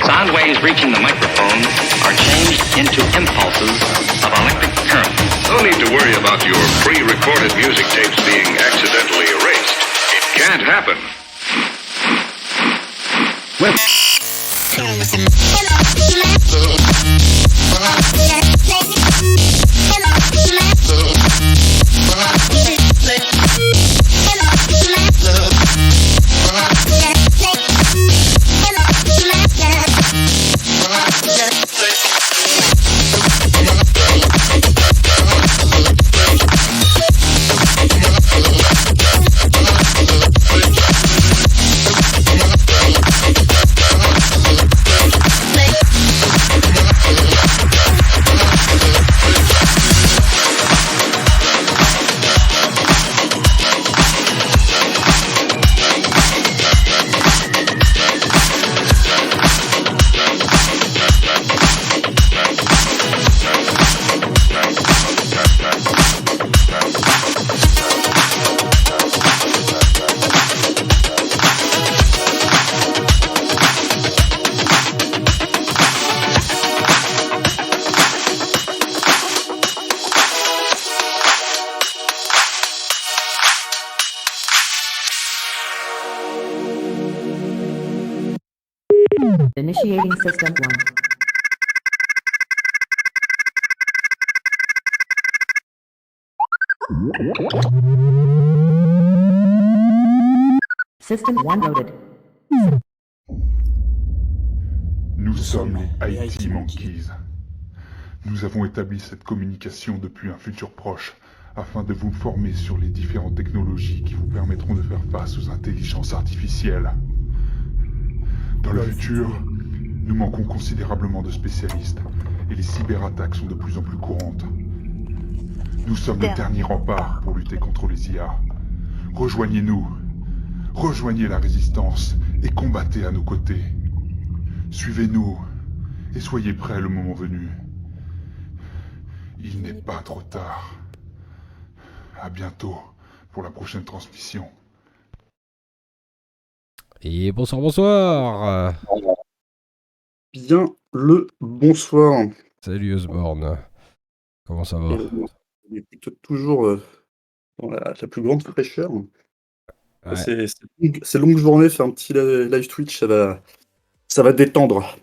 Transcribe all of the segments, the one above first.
Sound waves reaching the microphone are changed into impulses of electric current. No need to worry about your pre-recorded music tapes being accidentally erased. It can't happen. Initiating System 1. System 1 loaded. Nous sommes les IT Monkeys. Nous avons établi cette communication depuis un futur proche afin de vous former sur les différentes technologies qui vous permettront de faire face aux intelligences artificielles. Dans le futur, nous manquons considérablement de spécialistes et les cyberattaques sont de plus en plus courantes. Nous sommes le dernier rempart pour lutter contre les IA. Rejoignez-nous, rejoignez la résistance et combattez à nos côtés. Suivez-nous et soyez prêts le moment venu. Il n'est pas trop tard. À bientôt pour la prochaine transmission. Et bonsoir. Bien le bonsoir. Salut Osborne. Comment ça va? Écoute, toujours dans la plus grande fraîcheur. Ouais. Ces longues journées, faire un petit live Twitch, ça va détendre.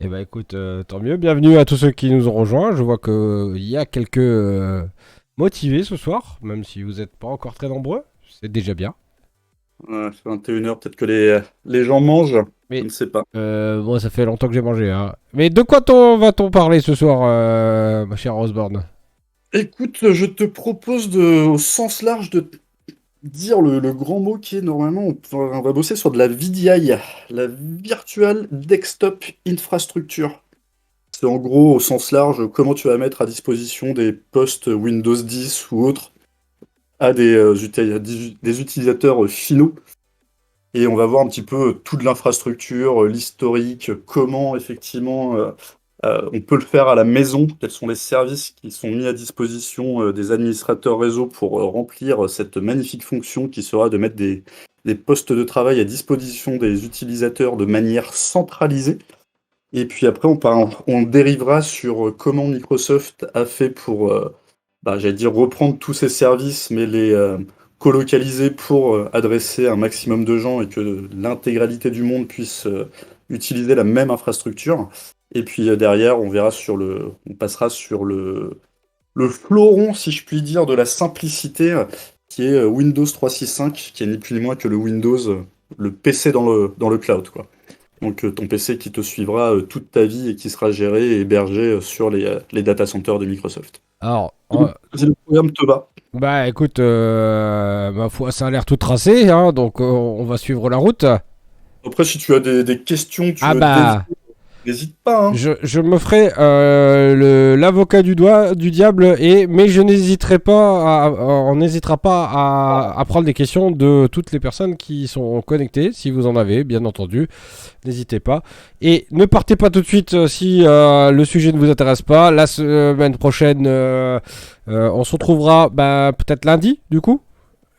Eh ben écoute, tant mieux. Bienvenue à tous ceux qui nous ont rejoints. Je vois qu'il y a quelques motivés ce soir, même si vous n'êtes pas encore très nombreux. C'est déjà bien. Ouais, c'est 21h, peut-être que les gens mangent. Mais, je ne sais pas. Bon, ça fait longtemps que j'ai mangé. Hein. Mais de quoi va-t-on parler ce soir, ma chère Osborne? Écoute, je te propose au sens large de dire le grand mot qui est normalement, on va bosser sur de la VDI, la Virtual Desktop Infrastructure. C'est en gros, au sens large, comment tu vas mettre à disposition des postes Windows 10 ou autres à des utilisateurs finaux. Et on va voir un petit peu toute l'infrastructure, l'historique, comment effectivement on peut le faire à la maison, quels sont les services qui sont mis à disposition des administrateurs réseau pour remplir cette magnifique fonction qui sera de mettre des postes de travail à disposition des utilisateurs de manière centralisée. Et puis après, on dérivera sur comment Microsoft a fait pour, j'allais dire, reprendre tous ces services, mais les colocaliser pour adresser un maximum de gens et que l'intégralité du monde puisse utiliser la même infrastructure. Et puis derrière, on passera sur le fleuron, si je puis dire, de la simplicité, qui est Windows 365, qui est ni plus ni moins que le Windows, le PC dans le cloud, quoi. Donc ton PC qui te suivra toute ta vie et qui sera géré et hébergé sur les data centers de Microsoft. Alors, Si le programme te va. bah écoute, ma foi, ça a l'air tout tracé, hein, donc on va suivre la route. Après, si tu as des questions, Ah bah, n'hésite pas, hein. je me ferai l'avocat du diable, mais je n'hésiterai pas, on n'hésitera pas à prendre les questions de toutes les personnes qui sont connectées, si vous en avez, bien entendu. N'hésitez pas. Et ne partez pas tout de suite si le sujet ne vous intéresse pas. La semaine prochaine, on se retrouvera peut-être lundi, du coup,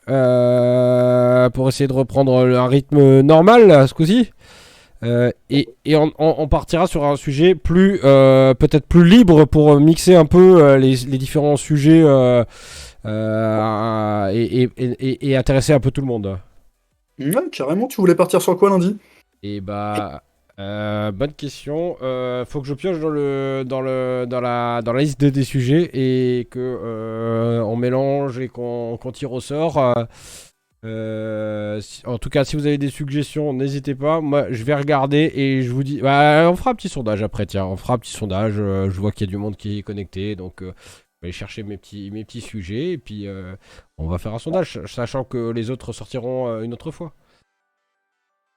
pour essayer de reprendre un rythme normal ce coup-ci. Et on partira sur un sujet peut-être plus libre pour mixer un peu les différents sujets et intéresser un peu tout le monde. Ouais, carrément, tu voulais partir sur quoi lundi? Et bonne question. Faut que je pioche dans la liste des sujets et que on mélange et qu'on tire au sort. En tout cas, si vous avez des suggestions, n'hésitez pas. Moi, je vais regarder et je vous dis. On fera un petit sondage après. Tiens, on fera un petit sondage. Je vois qu'il y a du monde qui est connecté, donc je vais aller chercher mes petits sujets et puis on va faire un sondage, sachant que les autres sortiront une autre fois.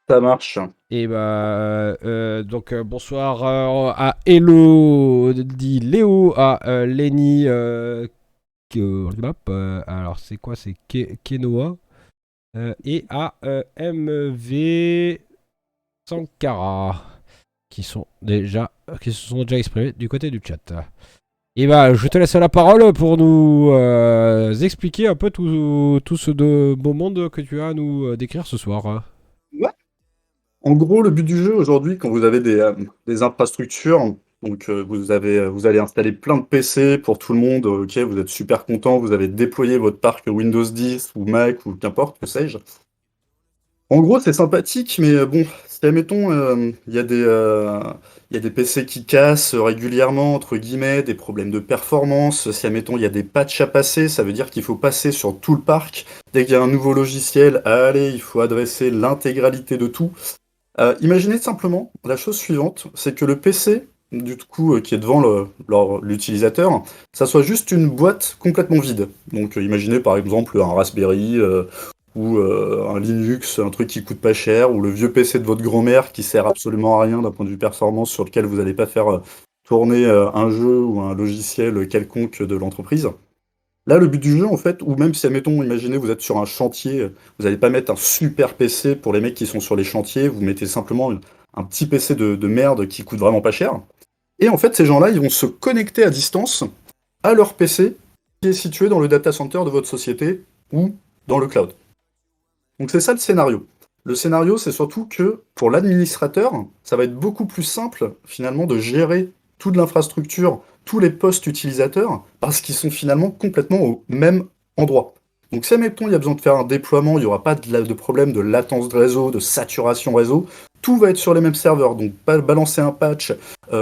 Ça marche. Et donc bonsoir à Hello, dit Léo, à Lenny, alors c'est quoi, c'est Kenoa, et à MV Sankara, qui se sont déjà exprimés du côté du chat. Et je te laisse la parole pour nous expliquer un peu tout ce beau monde que tu as à nous décrire ce soir. Ouais. En gros, le but du jeu aujourd'hui, quand vous avez des infrastructures, donc vous allez installer plein de PC pour tout le monde, ok, vous êtes super content, vous avez déployé votre parc Windows 10 ou Mac ou qu'importe, que sais-je. En gros, c'est sympathique, mais bon, si admettons, il y a des PC qui cassent régulièrement, entre guillemets, des problèmes de performance, si admettons, il y a des patchs à passer, ça veut dire qu'il faut passer sur tout le parc. Dès qu'il y a un nouveau logiciel, allez, il faut adresser l'intégralité de tout. Imaginez simplement la chose suivante, c'est que le PC, du coup, qui est devant l'utilisateur, ça soit juste une boîte complètement vide. Donc imaginez par exemple un Raspberry ou un Linux, un truc qui coûte pas cher, ou le vieux PC de votre grand-mère qui sert absolument à rien d'un point de vue performance, sur lequel vous n'allez pas faire tourner un jeu ou un logiciel quelconque de l'entreprise. Là, le but du jeu, en fait, ou même si, admettons, imaginez, vous êtes sur un chantier, vous n'allez pas mettre un super PC pour les mecs qui sont sur les chantiers, vous mettez simplement un petit PC de merde qui coûte vraiment pas cher. Et en fait, ces gens-là, ils vont se connecter à distance à leur PC qui est situé dans le data center de votre société ou dans le cloud. Donc c'est ça le scénario. Le scénario, c'est surtout que pour l'administrateur, ça va être beaucoup plus simple, finalement, de gérer toute l'infrastructure, tous les postes utilisateurs, parce qu'ils sont finalement complètement au même endroit. Donc si, admettons, il y a besoin de faire un déploiement, il n'y aura pas de problème de latence de réseau, de saturation réseau, tout va être sur les mêmes serveurs. Donc balancer un patch,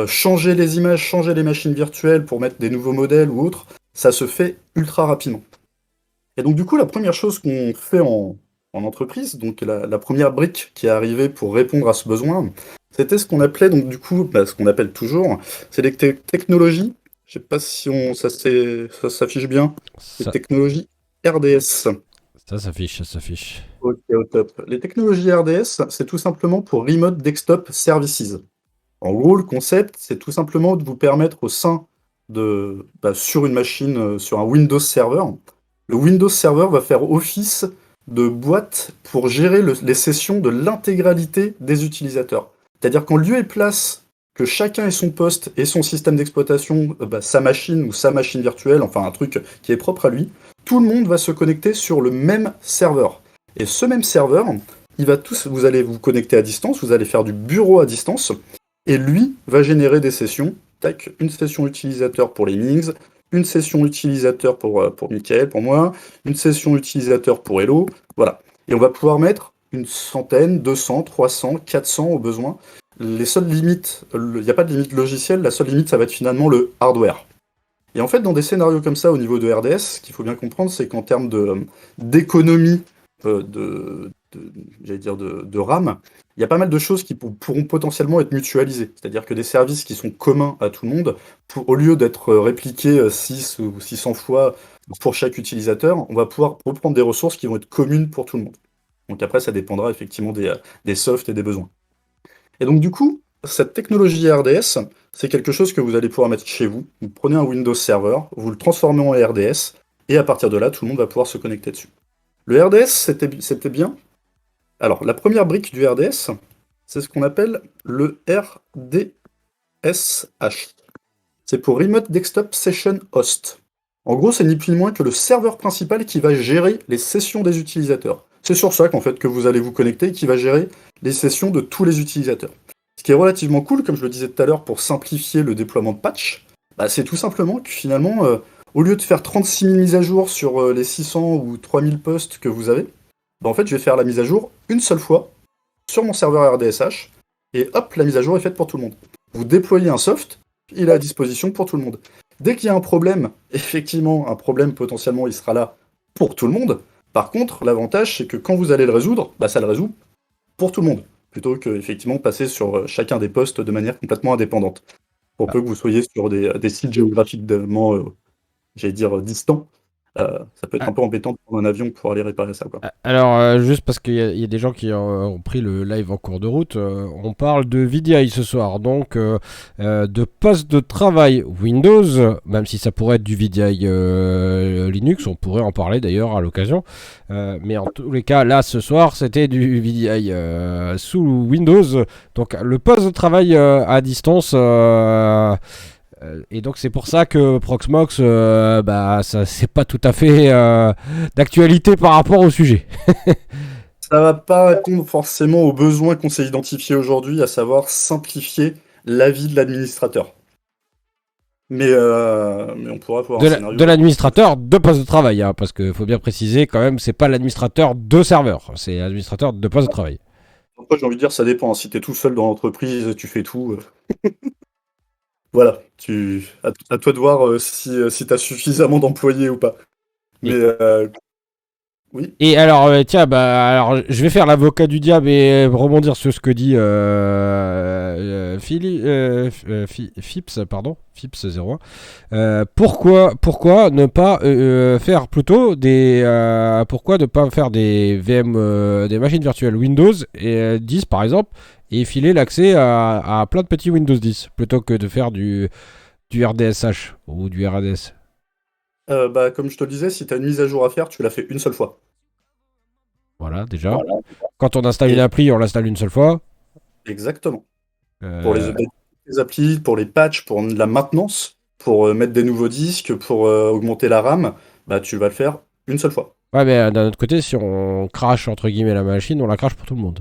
changer les images, changer les machines virtuelles pour mettre des nouveaux modèles ou autres, ça se fait ultra rapidement. Et donc du coup, la première chose qu'on fait en entreprise, donc la première brique qui est arrivée pour répondre à ce besoin, c'était ce qu'on appelait donc du coup, ce qu'on appelle toujours, c'est les technologies, je sais pas si ça s'affiche bien, les technologies RDS. Ça s'affiche. Ok, au top. Les technologies RDS, c'est tout simplement pour Remote Desktop Services. En gros, le concept, c'est tout simplement de vous permettre au sein sur une machine, sur un Windows Server, le Windows Server va faire office de boîte pour gérer les sessions de l'intégralité des utilisateurs. C'est-à-dire qu'en lieu et place que chacun ait son poste et son système d'exploitation, sa machine ou sa machine virtuelle, enfin un truc qui est propre à lui, tout le monde va se connecter sur le même serveur. Et ce même serveur, vous allez vous connecter à distance, vous allez faire du bureau à distance, et lui va générer des sessions. Tac, une session utilisateur pour les Mings, une session utilisateur pour Michael, pour moi, une session utilisateur pour Hello, voilà. Et on va pouvoir mettre une centaine, 200, 300, 400 au besoin. Les seules limites, il n'y a pas de limite logicielle, la seule limite, ça va être finalement le hardware. Et en fait, dans des scénarios comme ça, au niveau de RDS, ce qu'il faut bien comprendre, c'est qu'en termes d'économie de RAM, il y a pas mal de choses qui pourront potentiellement être mutualisées. C'est-à-dire que des services qui sont communs à tout le monde, au lieu d'être répliqués 6 ou 600 fois pour chaque utilisateur, on va pouvoir reprendre des ressources qui vont être communes pour tout le monde. Donc après, ça dépendra effectivement des softs et des besoins. Et donc du coup, cette technologie RDS, c'est quelque chose que vous allez pouvoir mettre chez vous. Vous prenez un Windows Server, vous le transformez en RDS, et à partir de là, tout le monde va pouvoir se connecter dessus. Le RDS, c'était bien. Alors, la première brique du RDS, c'est ce qu'on appelle le RDSH. C'est pour Remote Desktop Session Host. En gros, c'est ni plus ni moins que le serveur principal qui va gérer les sessions des utilisateurs. C'est sur ça qu'en fait que vous allez vous connecter et qui va gérer les sessions de tous les utilisateurs. Ce qui est relativement cool, comme je le disais tout à l'heure, pour simplifier le déploiement de patch, c'est tout simplement que finalement, au lieu de faire 36 000 mises à jour sur les 600 ou 3000 posts que vous avez, en fait, je vais faire la mise à jour une seule fois sur mon serveur RDSH, et hop, la mise à jour est faite pour tout le monde. Vous déployez un soft, il est à disposition pour tout le monde. Dès qu'il y a un problème, effectivement, un problème potentiellement, il sera là pour tout le monde. Par contre, l'avantage, c'est que quand vous allez le résoudre, ça le résout pour tout le monde, plutôt que effectivement passer sur chacun des postes de manière complètement indépendante. Pour peu que vous soyez sur des sites géographiquement, distants, ça peut être un peu embêtant de prendre un avion pour aller réparer ça, quoi. Alors, juste parce qu'il y a des gens qui ont pris le live en cours de route, on parle de VDI ce soir, donc de poste de travail Windows, même si ça pourrait être du VDI Linux, on pourrait en parler d'ailleurs à l'occasion, mais en tous les cas, là ce soir, c'était du VDI sous Windows, donc le poste de travail à distance. Et donc c'est pour ça que Proxmox, ça c'est pas tout à fait d'actualité par rapport au sujet. Ça va pas répondre forcément aux besoins qu'on s'est identifiés aujourd'hui, à savoir simplifier la vie de l'administrateur. Mais on pourra avoir un scénario. De l'administrateur de poste de travail, hein, parce qu'il faut bien préciser quand même, c'est pas l'administrateur de serveur, c'est l'administrateur de poste de travail. Après, j'ai envie de dire, ça dépend. Si t'es tout seul dans l'entreprise, tu fais tout. Voilà, à toi de voir si tu as suffisamment d'employés ou pas. Mais oui. Et alors, tiens, alors, je vais faire l'avocat du diable et rebondir sur ce que dit Fips 01. Pourquoi ne pas faire plutôt pourquoi ne pas faire des VM, des machines virtuelles Windows et 10 par exemple, et filer l'accès à plein de petits Windows 10 plutôt que de faire du RDSH ou du RADS. Comme je te le disais, si tu as une mise à jour à faire, tu la fais une seule fois. Voilà, déjà. Voilà. Quand on installe une appli, on l'installe une seule fois. Exactement. Pour les updates des applis, pour les patchs, pour la maintenance, pour mettre des nouveaux disques, pour augmenter la RAM, tu vas le faire une seule fois. Ouais, mais d'un autre côté, si on crache entre guillemets la machine, on la crache pour tout le monde.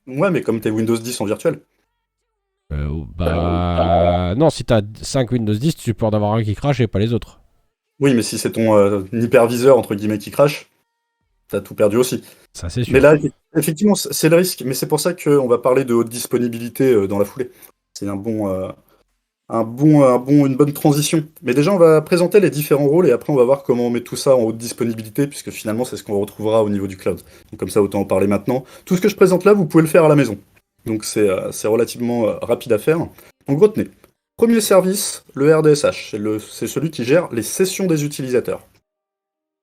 Ouais, mais comme t'es Windows 10 en virtuel. Non, si t'as 5 Windows 10, tu peux en avoir un qui crache et pas les autres. Oui, mais si c'est ton hyperviseur entre guillemets qui crache, t'as tout perdu aussi. Ça, c'est sûr. Mais là, effectivement, c'est le risque. Mais c'est pour ça qu'on va parler de haute disponibilité dans la foulée. C'est une bonne transition. Mais déjà, on va présenter les différents rôles et après, on va voir comment on met tout ça en haute disponibilité, puisque finalement, c'est ce qu'on retrouvera au niveau du cloud. Donc, comme ça, autant en parler maintenant. Tout ce que je présente là, vous pouvez le faire à la maison. Donc, c'est relativement rapide à faire. Donc, retenez. Premier service, le RDSH. C'est celui qui gère les sessions des utilisateurs.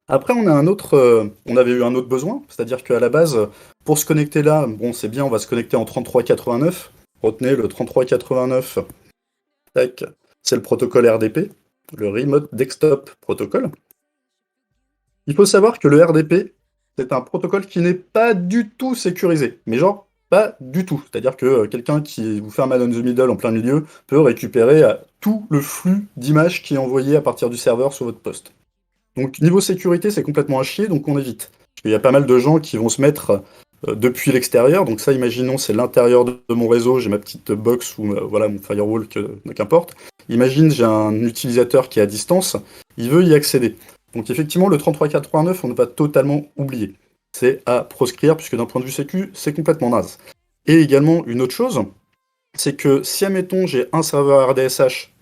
Après, on avait eu un autre besoin, c'est-à-dire qu'à la base, pour se connecter là, c'est bien, on va se connecter en 3389. Retenez le 3389. Tac, c'est le protocole RDP, le Remote Desktop Protocol. Il faut savoir que le RDP, c'est un protocole qui n'est pas du tout sécurisé. Mais genre, pas du tout. C'est-à-dire que quelqu'un qui vous fait un man on the middle en plein milieu peut récupérer tout le flux d'images qui est envoyé à partir du serveur sur votre poste. Donc niveau sécurité, c'est complètement à chier, donc on évite. Il y a pas mal de gens qui vont se mettre depuis l'extérieur. Donc ça, imaginons, c'est l'intérieur de mon réseau, j'ai ma petite box ou voilà mon firewall, qu'importe. Imagine, j'ai un utilisateur qui est à distance, il veut y accéder. Donc effectivement, le 3389, on ne va totalement oublier. C'est à proscrire, puisque d'un point de vue sécu, c'est complètement naze. Et également, une autre chose, c'est que si, admettons, j'ai un serveur RDSH,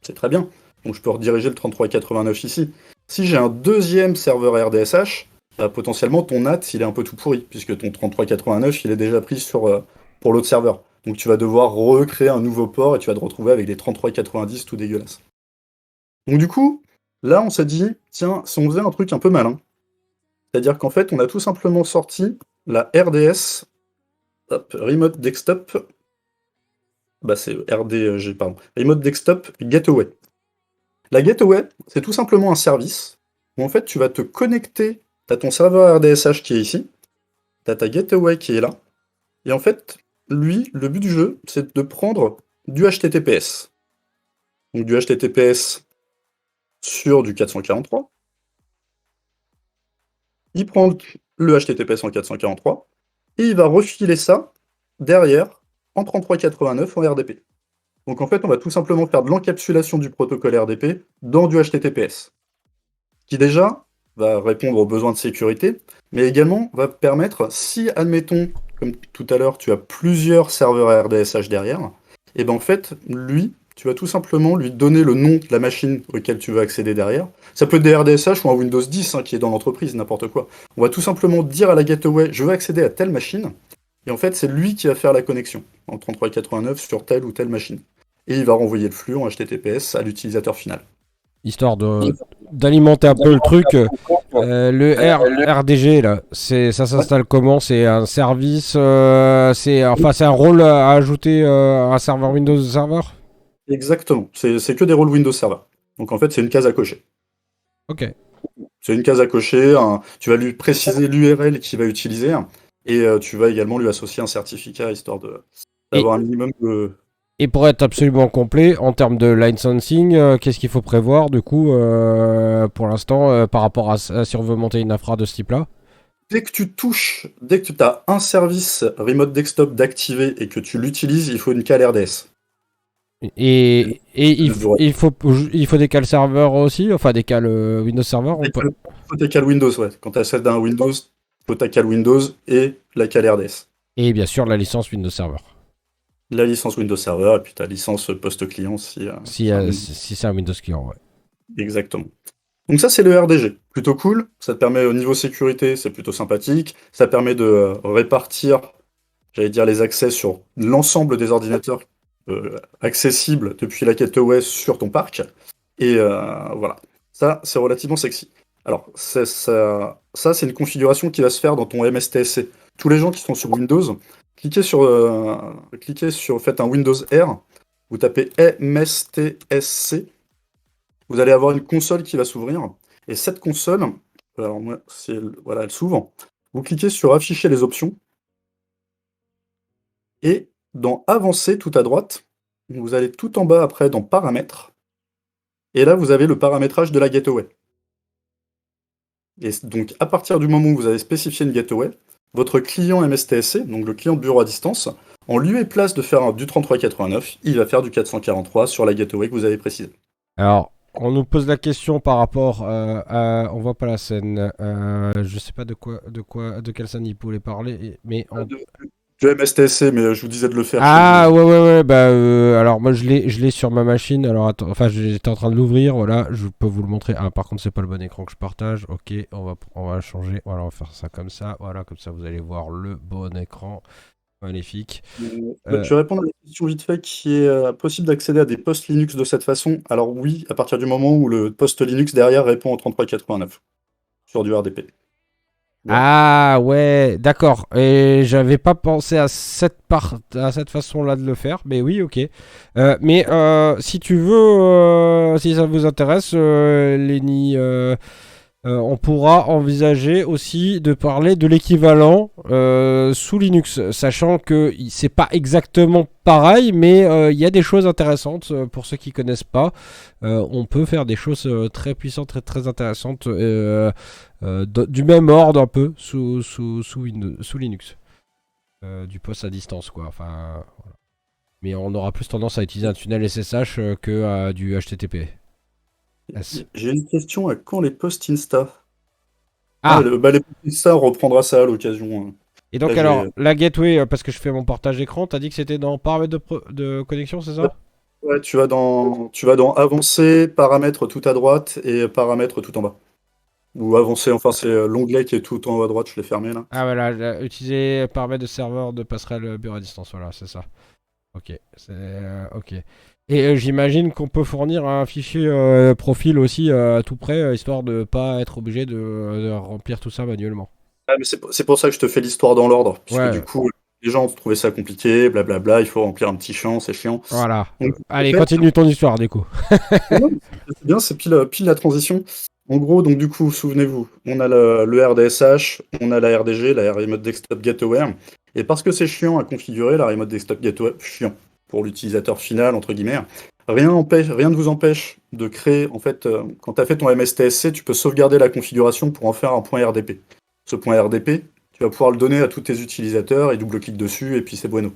c'est très bien, donc je peux rediriger le 3389 ici. Si j'ai un deuxième serveur RDSH, bah, potentiellement ton NAT, il est un peu tout pourri, puisque ton 3389, il est déjà pris pour l'autre serveur. Donc tu vas devoir recréer un nouveau port et tu vas te retrouver avec des 3390 tout dégueulasses. Donc du coup, là on s'est dit, tiens, si on faisait un truc un peu malin, c'est-à-dire qu'en fait, on a tout simplement sorti la RDS, Remote Desktop, bah c'est RDG, pardon, Remote Desktop Gateway. La Gateway, c'est tout simplement un service où en fait tu vas te connecter, tu as ton serveur RDSH qui est ici, tu as ta Gateway qui est là, et en fait, lui, le but du jeu, c'est de prendre du HTTPS. Donc du HTTPS sur du 443. Il prend le HTTPS en 443 et il va refiler ça derrière en 3389 en RDP. Donc en fait, on va tout simplement faire de l'encapsulation du protocole RDP dans du HTTPS, qui déjà va répondre aux besoins de sécurité, mais également va permettre, si admettons, comme tout à l'heure, tu as plusieurs serveurs RDSH derrière, et ben en fait, lui, tu vas tout simplement lui donner le nom de la machine auquel tu veux accéder derrière. Ça peut être des RDSH ou un Windows 10 qui est dans l'entreprise, n'importe quoi. On va tout simplement dire à la gateway, je veux accéder à telle machine, et en fait, c'est lui qui va faire la connexion en 3389 sur telle ou telle machine. Et il va renvoyer le flux en HTTPS à l'utilisateur final. Histoire d'alimenter un peu le truc, le RDG là, ça s'installe comment? C'est un service, c'est un rôle à ajouter à un serveur Windows Server? Exactement, c'est que des rôles Windows Server. Donc en fait, c'est une case à cocher. Ok. C'est une case à cocher, tu vas lui préciser l'URL qu'il va utiliser, et tu vas également lui associer un certificat, histoire d'avoir un minimum de... Et pour être absolument complet, en termes de licensing, qu'est-ce qu'il faut prévoir du coup pour l'instant par rapport à si on veut monter une infra de ce type-là? Dès que tu as un service Remote Desktop d'activer et que tu l'utilises, il faut une cale RDS. Et il faut des cales serveurs aussi, enfin des cales Windows Server. Il faut des cales Windows, ouais. Quand tu accèdes à un Windows, il faut ta cale Windows et la cale RDS. Et bien sûr la licence Windows Server. La licence Windows Server et puis ta licence post-client si c'est un Windows client, ouais. Exactement. Donc ça, c'est le RDG. Plutôt cool. Ça te permet, au niveau sécurité, c'est plutôt sympathique. Ça permet de répartir, j'allais dire, les accès sur l'ensemble des ordinateurs accessibles depuis la gateway sur ton parc. Et voilà. Ça, c'est relativement sexy. Alors, ça, c'est une configuration qui va se faire dans ton MSTSC. Tous les gens qui sont sur Windows, cliquez sur faites un Windows R, vous tapez MSTSC, vous allez avoir une console qui va s'ouvrir, et cette console, alors moi, voilà, elle s'ouvre, vous cliquez sur afficher les options, et dans avancer tout à droite, vous allez tout en bas après dans paramètres, et là vous avez le paramétrage de la gateway. Et donc à partir du moment où vous avez spécifié une gateway, votre client MSTSC, donc le client de bureau à distance, en lieu et place de faire du 3389, il va faire du 443 sur la gateway que vous avez précisée. Alors, on nous pose la question par rapport à... On voit pas la scène. Je sais pas de quelle scène il voulait parler, mais... Du MSTSC, mais je vous disais de le faire. Ah ouais, bah alors moi je l'ai sur ma machine, alors attends, enfin j'étais en train de l'ouvrir, voilà, je peux vous le montrer. Ah par contre c'est pas le bon écran que je partage, ok, on va changer, voilà, on va faire ça comme ça, voilà, comme ça vous allez voir le bon écran, magnifique. Je vais répondre à la question vite fait, qui est possible d'accéder à des postes Linux de cette façon. Alors oui, à partir du moment où le poste Linux derrière répond au 3389 sur du RDP. Ah ouais, d'accord. Et j'avais pas pensé à cette façon-là de le faire, mais oui, ok. Mais si tu veux, si ça vous intéresse, Lenny, on pourra envisager aussi de parler de l'équivalent sous Linux, sachant que c'est pas exactement pareil, mais il y a des choses intéressantes pour ceux qui connaissent pas. On peut faire des choses très puissantes, très, très intéressantes, du même ordre un peu sous Linux. Du poste à distance, quoi. Enfin, voilà. Mais on aura plus tendance à utiliser un tunnel SSH que du HTTP. J'ai une question, à quand les posts Insta? Ah, les posts Insta, on reprendra ça à l'occasion. et donc Là, alors, la gateway, parce que je fais mon partage écran, t'as dit que c'était dans paramètres de connexion, c'est ça? Ouais, tu vas dans avancer, paramètres tout à droite et paramètres tout en bas. Ou avancer, enfin c'est l'onglet qui est tout en haut à droite, je l'ai fermé là. Ah voilà, utiliser paramètres de serveur de passerelle bureau à distance, voilà, c'est ça. Ok, ok. Et j'imagine qu'on peut fournir un fichier profil aussi à tout près, histoire de pas être obligé de remplir tout ça manuellement. Ah, mais c'est pour ça que je te fais l'histoire dans l'ordre, puisque du Ouais, coup, les gens ont trouvé ça compliqué, blablabla, il faut remplir un petit champ, c'est chiant. voilà. Donc, Allez, en fait, continue ton histoire, du coup. non, c'est bien, c'est pile la transition. En gros, donc du coup, souvenez-vous, on a le RDSH, on a la RDG, la Remote Desktop Gateway, et parce que c'est chiant à configurer, la Remote Desktop Gateway, chiant pour l'utilisateur final, entre guillemets, rien ne vous empêche de créer, en fait, quand tu as fait ton MSTSC, tu peux sauvegarder la configuration pour en faire un point RDP. Ce point RDP, tu vas pouvoir le donner à tous tes utilisateurs, ils double-cliquent dessus, et puis c'est bueno.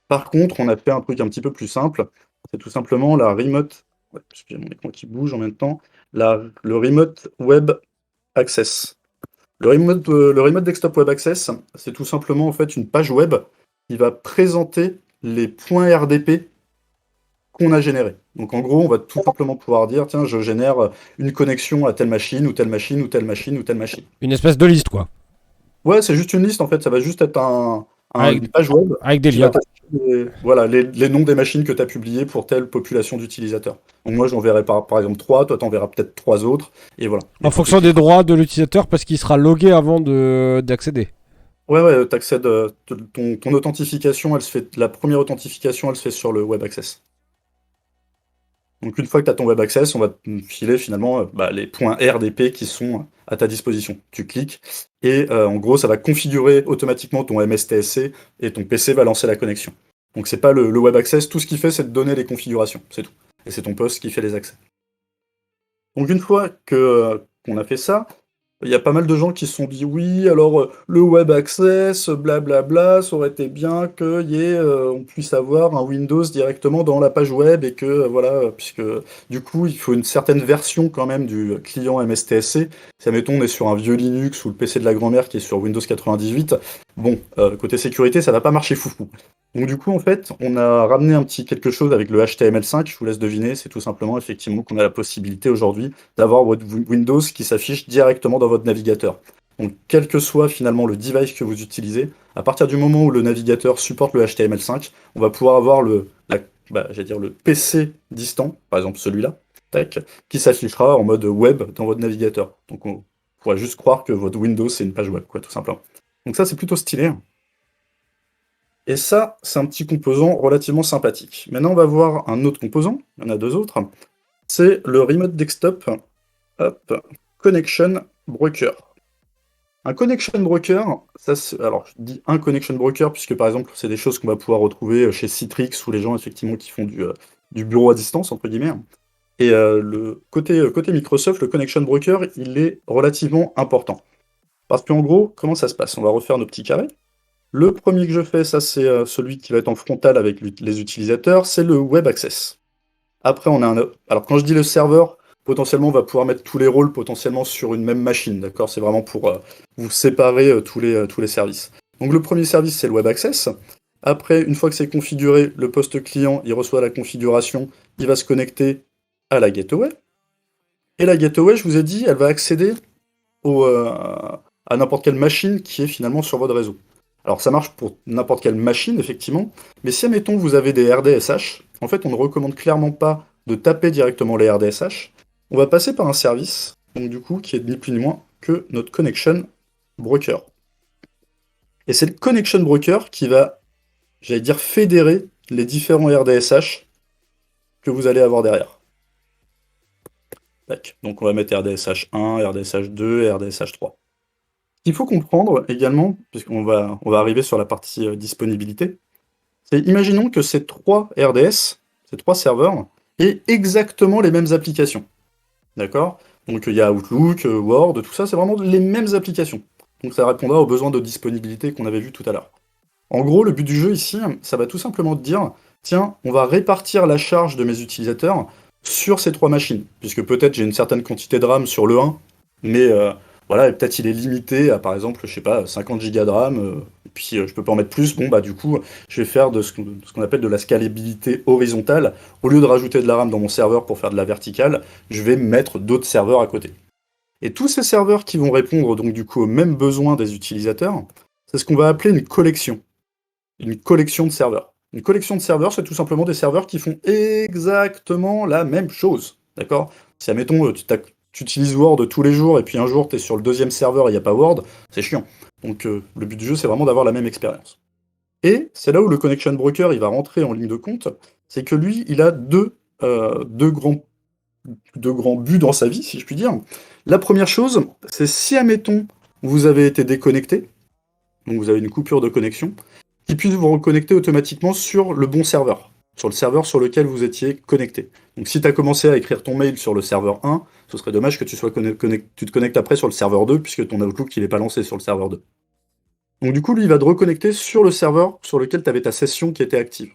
Par contre, on a fait un truc un petit peu plus simple, c'est tout simplement la Remote, ouais, parce que j'ai mon écran qui bouge en même temps, le Remote Web Access. Le Remote Desktop Web Access, c'est tout simplement en fait une page web qui va présenter les points RDP qu'on a générés. Donc en gros, on va tout simplement pouvoir dire, tiens, je génère une connexion à telle machine, ou telle machine, ou telle machine, ou telle machine. Une espèce de liste, quoi. Ouais, c'est juste une liste en fait, ça va juste être Avec, une page web avec des qui va liens. t'afficher voilà, les noms des machines que tu as publiées pour telle population d'utilisateurs. Donc moi, j'en verrai par exemple 3, toi, t'en verras peut-être 3 autres, et voilà. En fonction des droits de l'utilisateur, parce qu'il sera logué avant d'accéder. Ouais, t'accèdes, ton authentification, la première authentification, elle se fait sur le Web Access. Donc une fois que tu as ton Web Access, on va te filer finalement les points RDP qui sont à ta disposition. Tu cliques et en gros ça va configurer automatiquement ton MSTSC et ton PC va lancer la connexion. Donc c'est pas le Web Access, tout ce qu'il fait c'est de donner les configurations, c'est tout. Et c'est ton poste qui fait les accès. Donc une fois qu'on a fait ça, il y a pas mal de gens qui se sont dit oui, alors le web access, blablabla, ça aurait été bien on puisse avoir un Windows directement dans la page web et que voilà, puisque du coup il faut une certaine version quand même du client MSTSC. Si admettons on est sur un vieux Linux ou le PC de la grand-mère qui est sur Windows 98, bon, côté sécurité ça va pas marcher foufou. Donc du coup en fait on a ramené un petit quelque chose avec le HTML5, je vous laisse deviner, c'est tout simplement effectivement qu'on a la possibilité aujourd'hui d'avoir votre Windows qui s'affiche directement dans votre navigateur. Donc, quel que soit finalement le device que vous utilisez, à partir du moment où le navigateur supporte le HTML5, on va pouvoir avoir le PC distant, par exemple celui-là, tac, qui s'affichera en mode web dans votre navigateur. Donc, on pourrait juste croire que votre Windows c'est une page web, quoi, tout simplement. Donc ça, c'est plutôt stylé. Et ça, c'est un petit composant relativement sympathique. Maintenant, on va voir un autre composant, il y en a deux autres. C'est le Remote Desktop Connection Broker. Un Connection Broker, alors je dis un Connection Broker puisque par exemple c'est des choses qu'on va pouvoir retrouver chez Citrix ou les gens effectivement qui font du bureau à distance entre guillemets. Et le côté Microsoft, le Connection Broker, il est relativement important. Parce qu'en gros, comment ça se passe? On va refaire nos petits carrés. Le premier que je fais, ça c'est celui qui va être en frontal avec les utilisateurs, c'est le Web Access. Après, alors quand je dis le serveur, potentiellement on va pouvoir mettre tous les rôles potentiellement sur une même machine, d'accord? C'est vraiment pour vous séparer tous les services. Donc le premier service, c'est le Web Access. Après, une fois que c'est configuré, le poste client, il reçoit la configuration, il va se connecter à la gateway. Et la gateway, je vous ai dit, elle va accéder à n'importe quelle machine qui est finalement sur votre réseau. Alors ça marche pour n'importe quelle machine, effectivement, mais si, admettons, vous avez des RDSH, en fait, on ne recommande clairement pas de taper directement les RDSH. On va passer par un service, donc du coup, qui est ni plus ni moins que notre Connection Broker. Et c'est le Connection Broker qui va, j'allais dire, fédérer les différents RDSH que vous allez avoir derrière. Tac. Donc on va mettre RDSH1, RDSH2 et RDSH3. Ce qu'il faut comprendre également, puisqu'on va arriver sur la partie disponibilité, c'est imaginons que ces 3 RDS, ces 3 serveurs, aient exactement les mêmes applications. D'accord? Donc il y a Outlook, Word, tout ça, c'est vraiment les mêmes applications. Donc ça répondra aux besoins de disponibilité qu'on avait vu tout à l'heure. En gros, le but du jeu ici, ça va tout simplement te dire, tiens, on va répartir la charge de mes utilisateurs sur ces 3 machines, puisque peut-être j'ai une certaine quantité de RAM sur le 1, mais voilà, et peut-être il est limité à, par exemple, je sais pas, 50 Go de RAM, et puis je peux pas en mettre plus, bon bah du coup, je vais faire de ce qu'on appelle de la scalabilité horizontale. Au lieu de rajouter de la RAM dans mon serveur pour faire de la verticale, je vais mettre d'autres serveurs à côté. Et tous ces serveurs qui vont répondre donc du coup aux mêmes besoins des utilisateurs, c'est ce qu'on va appeler une collection. Une collection de serveurs. Une collection de serveurs, c'est tout simplement des serveurs qui font exactement la même chose. D'accord? Si, admettons, tu utilises Word tous les jours, et puis un jour, tu es sur le 2e serveur et il n'y a pas Word, c'est chiant. Donc le but du jeu, c'est vraiment d'avoir la même expérience. Et c'est là où le Connection Broker il va rentrer en ligne de compte, c'est que lui, il a deux grands buts dans sa vie, si je puis dire. La première chose, c'est si, admettons, vous avez été déconnecté, donc vous avez une coupure de connexion, qu'il puisse vous reconnecter automatiquement sur le bon serveur, sur le serveur sur lequel vous étiez connecté. Donc si tu as commencé à écrire ton mail sur le serveur 1, ce serait dommage que tu te connectes après sur le serveur 2, puisque ton Outlook il n'est pas lancé sur le serveur 2. Donc du coup, lui, il va te reconnecter sur le serveur sur lequel tu avais ta session qui était active.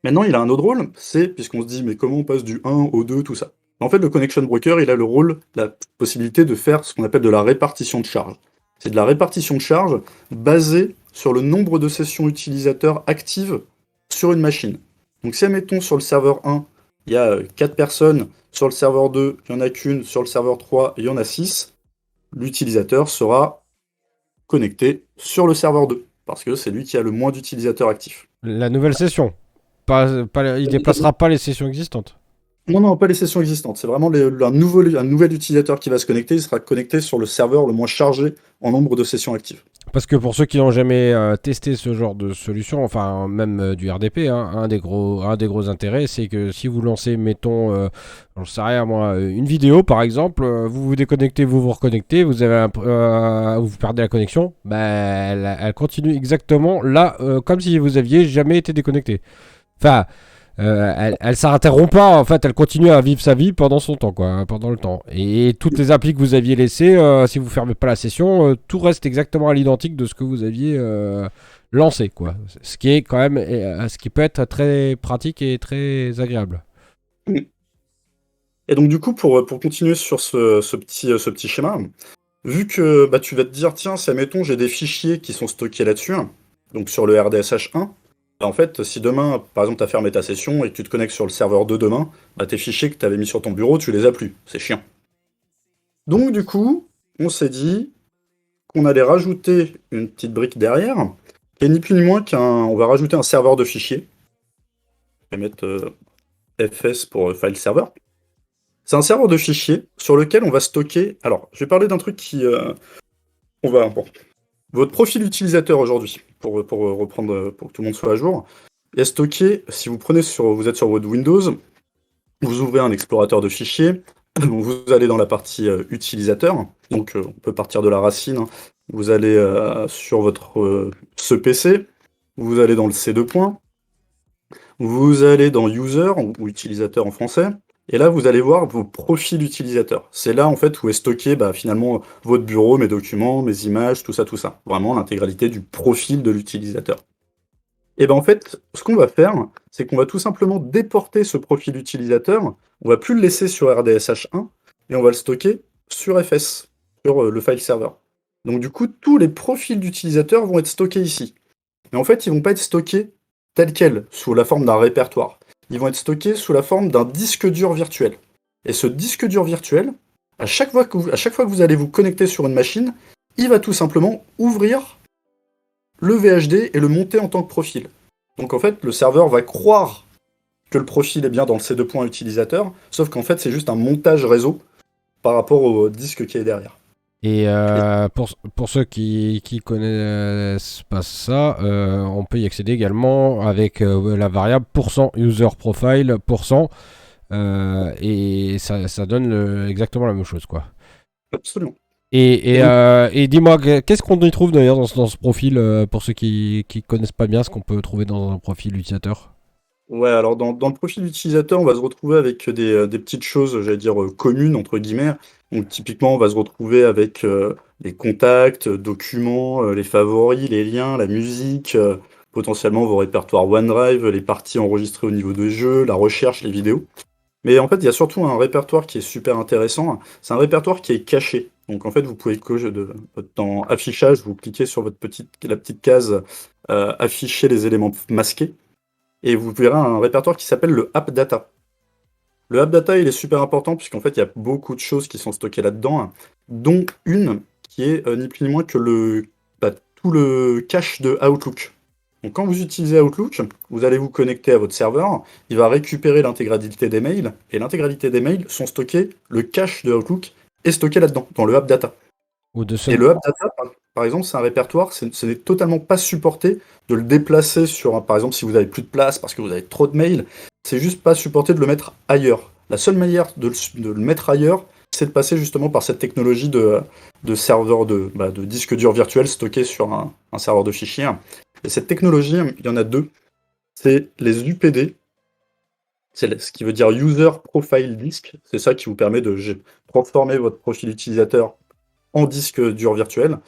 Maintenant, il a un autre rôle, c'est, puisqu'on se dit, mais comment on passe du 1 au 2, tout ça. En fait, le Connection Broker, il a le rôle, la possibilité de faire ce qu'on appelle de la répartition de charge. C'est de la répartition de charge basée sur le nombre de sessions utilisateurs actives sur une machine. Donc si, admettons, sur le serveur 1, il y a 4 personnes, sur le serveur 2, il n'y en a qu'une, sur le serveur 3, il y en a 6, l'utilisateur sera connecté sur le serveur 2, parce que c'est lui qui a le moins d'utilisateurs actifs. La nouvelle session. Il déplacera pas les sessions existantes. Non, pas les sessions existantes. C'est vraiment un nouvel utilisateur qui va se connecter. Il sera connecté sur le serveur le moins chargé en nombre de sessions actives. Parce que pour ceux qui n'ont jamais testé ce genre de solution, enfin même du RDP, hein, un des gros intérêts, c'est que si vous lancez, mettons, j'en sais rien moi, une vidéo par exemple, vous vous déconnectez, vous vous reconnectez, vous perdez la connexion, bah, elle continue exactement là, comme si vous aviez jamais été déconnecté. Enfin, elle s'interrompt pas, en fait, elle continue à vivre sa vie pendant son temps, quoi, pendant le temps. Et toutes les applis que vous aviez laissées, si vous fermez pas la session, tout reste exactement à l'identique de ce que vous aviez lancé, quoi. Ce qui est quand même, ce qui peut être très pratique et très agréable. Et donc du coup, pour continuer sur ce petit schéma, vu que bah, tu vas te dire, tiens, si admettons j'ai des fichiers qui sont stockés là-dessus, donc sur le RDSH1. En fait, si demain, par exemple, tu as fermé ta session et que tu te connectes sur le serveur 2 demain, bah, tes fichiers que tu avais mis sur ton bureau, tu les as plus. C'est chiant. Donc, du coup, on s'est dit qu'on allait rajouter une petite brique derrière, et ni plus ni moins on va rajouter un serveur de fichiers. Je vais mettre FS pour file server. C'est un serveur de fichiers sur lequel on va stocker. Alors, je vais parler d'un truc qui. Votre profil utilisateur aujourd'hui, pour reprendre, pour que tout le monde soit à jour, est stocké, si vous êtes sur votre Windows, vous ouvrez un explorateur de fichiers, vous allez dans la partie utilisateur, donc on peut partir de la racine, hein. Vous allez sur votre ce PC, vous allez dans le C2 points, vous allez dans User, ou utilisateur en français, et là, vous allez voir vos profils utilisateurs. C'est là, en fait, où est stocké, finalement, votre bureau, mes documents, mes images, tout ça. Vraiment, l'intégralité du profil de l'utilisateur. Et en fait, ce qu'on va faire, c'est qu'on va tout simplement déporter ce profil utilisateur. On va plus le laisser sur RDSH1, et on va le stocker sur FS, sur le file server. Donc, du coup, tous les profils d'utilisateurs vont être stockés ici. Mais en fait, ils vont pas être stockés tels quels, sous la forme d'un répertoire. Ils vont être stockés sous la forme d'un disque dur virtuel. Et ce disque dur virtuel, à chaque fois que vous allez vous connecter sur une machine, il va tout simplement ouvrir le VHD et le monter en tant que profil. Donc en fait, le serveur va croire que le profil est bien dans le C2 points utilisateur, sauf qu'en fait, c'est juste un montage réseau par rapport au disque qui est derrière. Et pour ceux qui connaissent pas ça, on peut y accéder également avec la variable %user profile %. Et ça donne exactement la même chose, quoi. Absolument. Et dis-moi, qu'est-ce qu'on y trouve d'ailleurs dans ce profil, pour ceux qui connaissent pas bien ce qu'on peut trouver dans un profil utilisateur? Ouais, alors dans le profil utilisateur, on va se retrouver avec des petites choses, j'allais dire, communes, entre guillemets. Donc typiquement, on va se retrouver avec les contacts, documents, les favoris, les liens, la musique, potentiellement vos répertoires OneDrive, les parties enregistrées au niveau des jeux, la recherche, les vidéos. Mais en fait, il y a surtout un répertoire qui est super intéressant. C'est un répertoire qui est caché. Donc en fait, vous pouvez dans affichage, vous cliquez sur la petite case afficher les éléments masqués et vous verrez un répertoire qui s'appelle le App Data. Le App Data, il est super important puisqu'en fait, il y a beaucoup de choses qui sont stockées là-dedans, dont une qui est ni plus ni moins que tout le cache de Outlook. Donc quand vous utilisez Outlook, vous allez vous connecter à votre serveur, il va récupérer l'intégralité des mails, et l'intégralité des mails sont stockés, le cache de Outlook est stocké là-dedans, dans le App Data. Et le App Data, par exemple, c'est un répertoire, ce n'est totalement pas supporté de le déplacer par exemple, si vous avez plus de place parce que vous avez trop de mails, c'est juste pas supporté de le mettre ailleurs. La seule manière de le mettre ailleurs, c'est de passer justement par cette technologie de serveur de disque dur virtuel stocké sur un serveur de fichiers. Et cette technologie, il y en a deux. C'est les UPD, c'est ce qui veut dire User Profile Disk. C'est ça qui vous permet de transformer votre profil utilisateur en disque dur virtuel.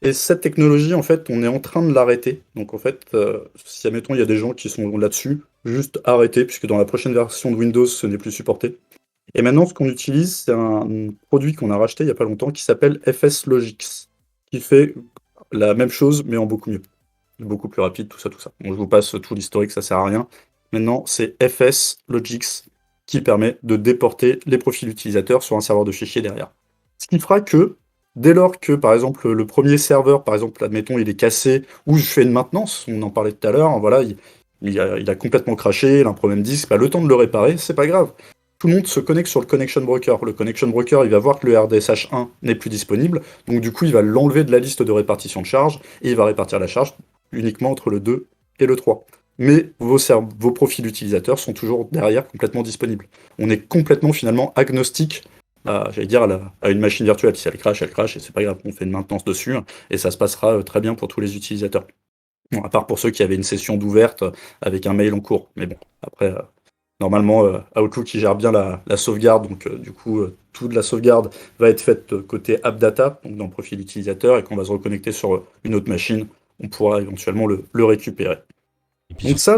Et cette technologie, en fait, on est en train de l'arrêter. Donc en fait, si admettons, il y a des gens qui sont là-dessus, juste arrêter, puisque dans la prochaine version de Windows, ce n'est plus supporté. Et maintenant, ce qu'on utilise, c'est un produit qu'on a racheté il n'y a pas longtemps, qui s'appelle FS Logics, qui fait la même chose, mais en beaucoup mieux. Beaucoup plus rapide, tout ça, tout ça. Bon, je vous passe tout l'historique, ça sert à rien. Maintenant, c'est FS Logics qui permet de déporter les profils utilisateurs sur un serveur de fichiers derrière. Ce qui fera que, dès lors que, par exemple, le premier serveur, par exemple, admettons, il est cassé, ou je fais une maintenance, on en parlait tout à l'heure, voilà, il a complètement craché, il a un problème disque, le temps de le réparer, c'est pas grave. Tout le monde se connecte sur le Connection Broker. Le Connection Broker, il va voir que le RDSH1 n'est plus disponible, donc du coup, il va l'enlever de la liste de répartition de charge, et il va répartir la charge uniquement entre le 2 et le 3. Mais vos profils utilisateurs sont toujours derrière complètement disponibles. On est complètement finalement agnostique à une machine virtuelle. Si elle crache, et c'est pas grave, on fait une maintenance dessus, et ça se passera très bien pour tous les utilisateurs. Bon, à part pour ceux qui avaient une session d'ouverte avec un mail en cours. Mais bon, après, normalement, Outlook, il gère bien la sauvegarde, donc du coup, toute la sauvegarde va être faite côté App Data, donc dans le profil utilisateur, et quand on va se reconnecter sur une autre machine, on pourra éventuellement le récupérer. Et puis Donc ça,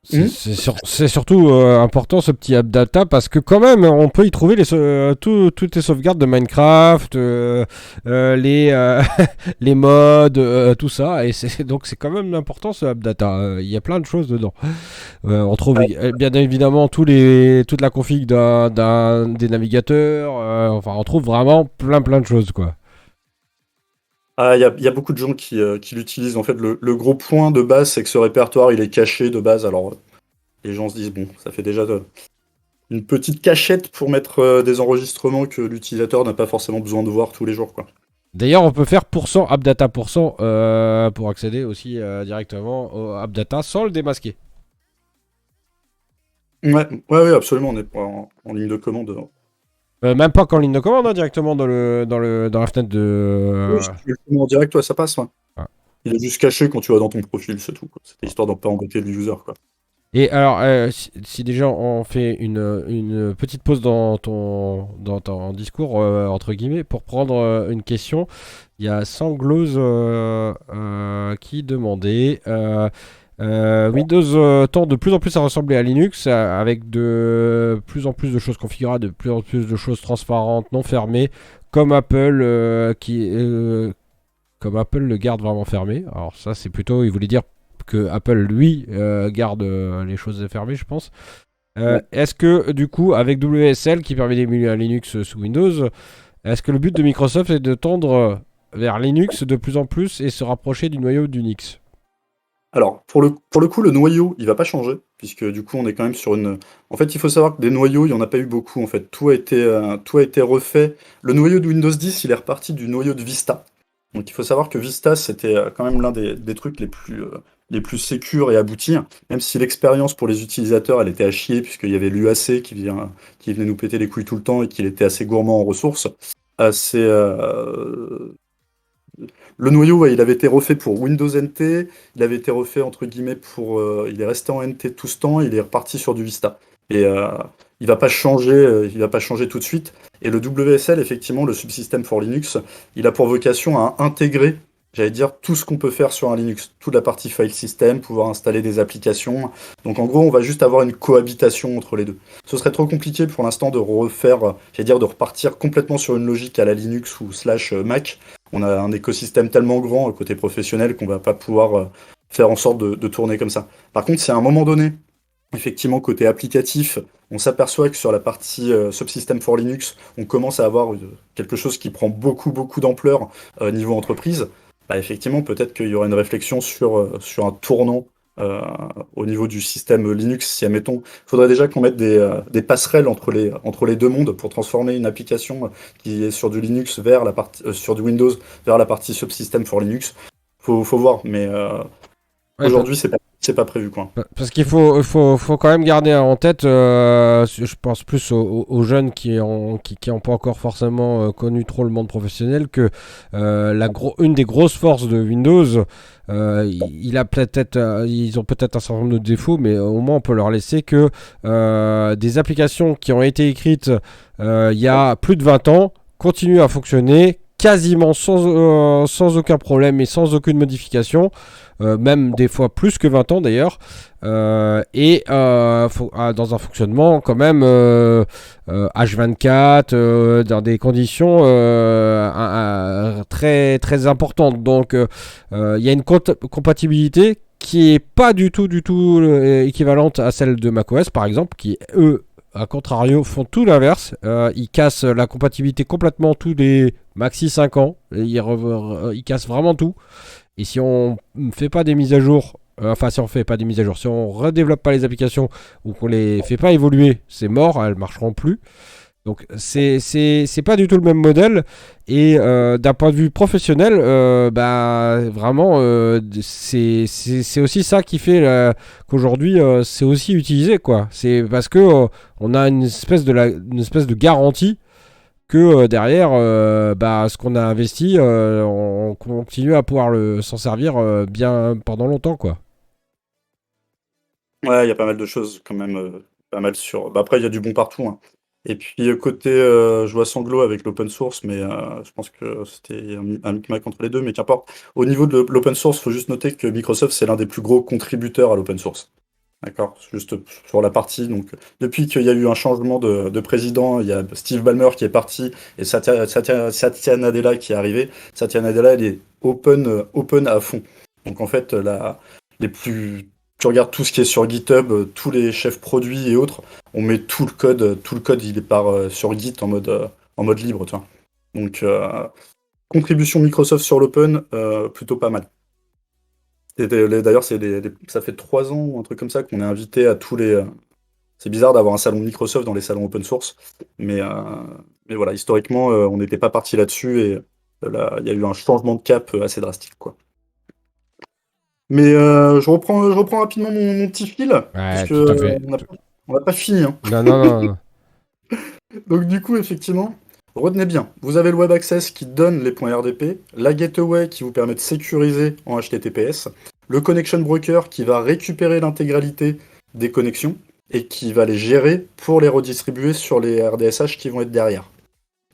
c'est surtout important, ce petit App Data, parce que quand même, on peut y trouver toutes les sauvegardes de Minecraft, les mods, tout ça, et donc c'est quand même important, ce App Data. Il y a plein de choses dedans. On trouve bien évidemment toute la config des navigateurs, enfin on trouve vraiment plein de choses, quoi. il y a beaucoup de gens qui l'utilisent. En fait, le gros point de base, c'est que ce répertoire, il est caché de base. Alors, les gens se disent, bon, ça fait déjà une petite cachette pour mettre des enregistrements que l'utilisateur n'a pas forcément besoin de voir tous les jours, quoi. D'ailleurs, on peut faire appdata pour accéder aussi directement au appdata sans le démasquer. Ouais, absolument. On est en ligne de commande. Même pas qu'en ligne de commande, hein, directement dans la fenêtre de. Oui, si tu le fais en direct, ouais, ça passe. Ouais. Ouais. Il est juste caché quand tu vas dans ton profil, c'est tout, quoi. C'était histoire de ne pas embêter le user, quoi. Et alors, si déjà on fait une petite pause dans ton discours, entre guillemets, pour prendre une question, il y a Sanglose qui demandait Windows tend de plus en plus à ressembler à Linux, avec de plus en plus de choses configurables, de plus en plus de choses transparentes, non fermées, comme Apple comme Apple le garde vraiment fermé. Alors ça, c'est plutôt, il voulait dire que Apple, lui, garde les choses fermées, je pense. Est-ce que, du coup, avec WSL, qui permet d'émuler un Linux sous Windows, est-ce que le but de Microsoft est de tendre vers Linux de plus en plus et se rapprocher du noyau d'Unix? Alors, pour le coup, le noyau, il va pas changer, puisque du coup, on est quand même sur une... En fait, il faut savoir que des noyaux, il n'y en a pas eu beaucoup, en fait. Tout a été refait. Le noyau de Windows 10, il est reparti du noyau de Vista. Donc, il faut savoir que Vista, c'était quand même l'un des trucs les plus sécures et abouties, même si l'expérience pour les utilisateurs, elle était à chier, puisqu'il y avait l'UAC qui venait nous péter les couilles tout le temps et qu'il était assez gourmand en ressources. Assez, Le noyau, ouais, il avait été refait pour Windows NT, il avait été refait entre guillemets il est resté en NT tout ce temps, il est reparti sur du Vista. Et il va pas changer tout de suite. Et le WSL, effectivement, le Subsystem for Linux, il a pour vocation à intégrer, j'allais dire, tout ce qu'on peut faire sur un Linux, toute la partie file system, pouvoir installer des applications. Donc en gros, on va juste avoir une cohabitation entre les deux. Ce serait trop compliqué pour l'instant de refaire, j'allais dire, de repartir complètement sur une logique à la Linux ou slash Mac. On a un écosystème tellement grand côté professionnel qu'on va pas pouvoir faire en sorte de tourner comme ça. Par contre, si à un moment donné, effectivement, côté applicatif, on s'aperçoit que sur la partie Subsystem for Linux, on commence à avoir quelque chose qui prend beaucoup, beaucoup d'ampleur niveau entreprise. Bah, effectivement, peut-être qu'il y aura une réflexion sur un tournant au niveau du système Linux. Si, admettons, il faudrait déjà qu'on mette des passerelles entre les deux mondes pour transformer une application qui est sur du Linux vers la partie, sur du Windows vers la partie Subsystem for Linux. Faut voir, mais Ouais, aujourd'hui, c'est pas prévu, quoi. parce qu'il faut quand même garder en tête, je pense plus aux jeunes qui ont pas encore forcément connu trop le monde professionnel, que une des grosses forces de Windows, ils ont peut-être un certain nombre de défauts, mais au moins on peut leur laisser que des applications qui ont été écrites il y a plus de 20 ans continuent à fonctionner quasiment sans aucun problème et sans aucune modification. Même des fois plus que 20 ans d'ailleurs, dans un fonctionnement quand même H24, dans des conditions très, très importantes. Donc il y a une compatibilité qui est pas du tout équivalente à celle de macOS par exemple, qui eux, à contrario, font tout l'inverse. Ils cassent la compatibilité complètement tous les maxi 5 ans. Ils cassent vraiment tout. Et si on ne fait pas des mises à jour, si on redéveloppe pas les applications ou qu'on les fait pas évoluer, c'est mort, elles marcheront plus. Donc c'est pas du tout le même modèle. Et d'un point de vue professionnel, vraiment, c'est aussi ça qui fait qu'aujourd'hui c'est aussi utilisé, quoi. C'est parce que on a une espèce de garantie que derrière, ce qu'on a investi, on continue à pouvoir s'en servir bien pendant longtemps, quoi. Ouais, il y a pas mal de choses quand même, pas mal sur. Bah, après, il y a du bon partout, hein. Et puis côté, je vois Sanglo avec l'open source, mais je pense que c'était un micmac entre les deux, mais qu'importe. Au niveau de l'open source, il faut juste noter que Microsoft, c'est l'un des plus gros contributeurs à l'open source. D'accord? Juste sur la partie. Donc, depuis qu'il y a eu un changement de président, il y a Steve Ballmer qui est parti et Satya Nadella qui est arrivé. Satya Nadella, il est open à fond. Donc, en fait, tu regardes tout ce qui est sur GitHub, tous les chefs produits et autres, on met tout le code, il est sur Git en mode libre, tu vois. Donc, contribution Microsoft sur l'open, plutôt pas mal. D'ailleurs, ça fait 3 ans ou un truc comme ça qu'on est invité à tous les. C'est bizarre d'avoir un salon Microsoft dans les salons open source, mais voilà, historiquement, on n'était pas parti là-dessus et là, il y a eu un changement de cap assez drastique, quoi. Mais je reprends rapidement mon petit fil, parce que tout à fait. on n'a pas fini, hein. Non. Donc du coup, effectivement, retenez bien, vous avez le Web Access qui donne les points RDP, la Gateway qui vous permet de sécuriser en HTTPS, le Connection Broker qui va récupérer l'intégralité des connexions et qui va les gérer pour les redistribuer sur les RDSH qui vont être derrière.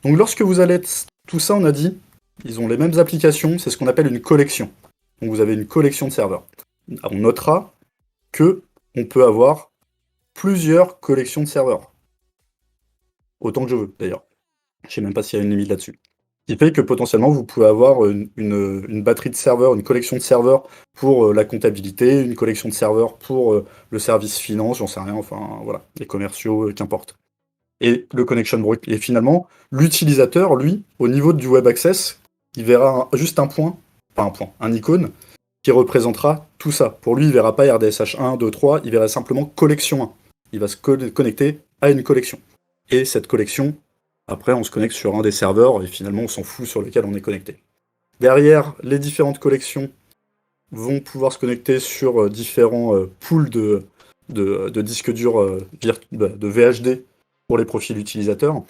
Donc lorsque vous allez tout ça, on a dit, ils ont les mêmes applications, c'est ce qu'on appelle une collection. Donc vous avez une collection de serveurs. On notera que on peut avoir plusieurs collections de serveurs. Autant que je veux, d'ailleurs. Je sais même pas s'il y a une limite là-dessus. Ce qui fait que potentiellement, vous pouvez avoir une batterie de serveurs, une collection de serveurs pour la comptabilité, une collection de serveurs pour le service finance, j'en sais rien, enfin voilà, les commerciaux, qu'importe. Et le connection broker. Et finalement, l'utilisateur, lui, au niveau du web access, il verra juste un icône qui représentera tout ça. Pour lui, il verra pas RDSH 1, 2, 3, il verra simplement collection 1. Il va se connecter à une collection. Et cette collection, après, on se connecte sur un des serveurs et finalement, on s'en fout sur lequel on est connecté. Derrière les différentes collections, vont pouvoir se connecter sur différents pools de disques durs de VHD pour les profils utilisateurs.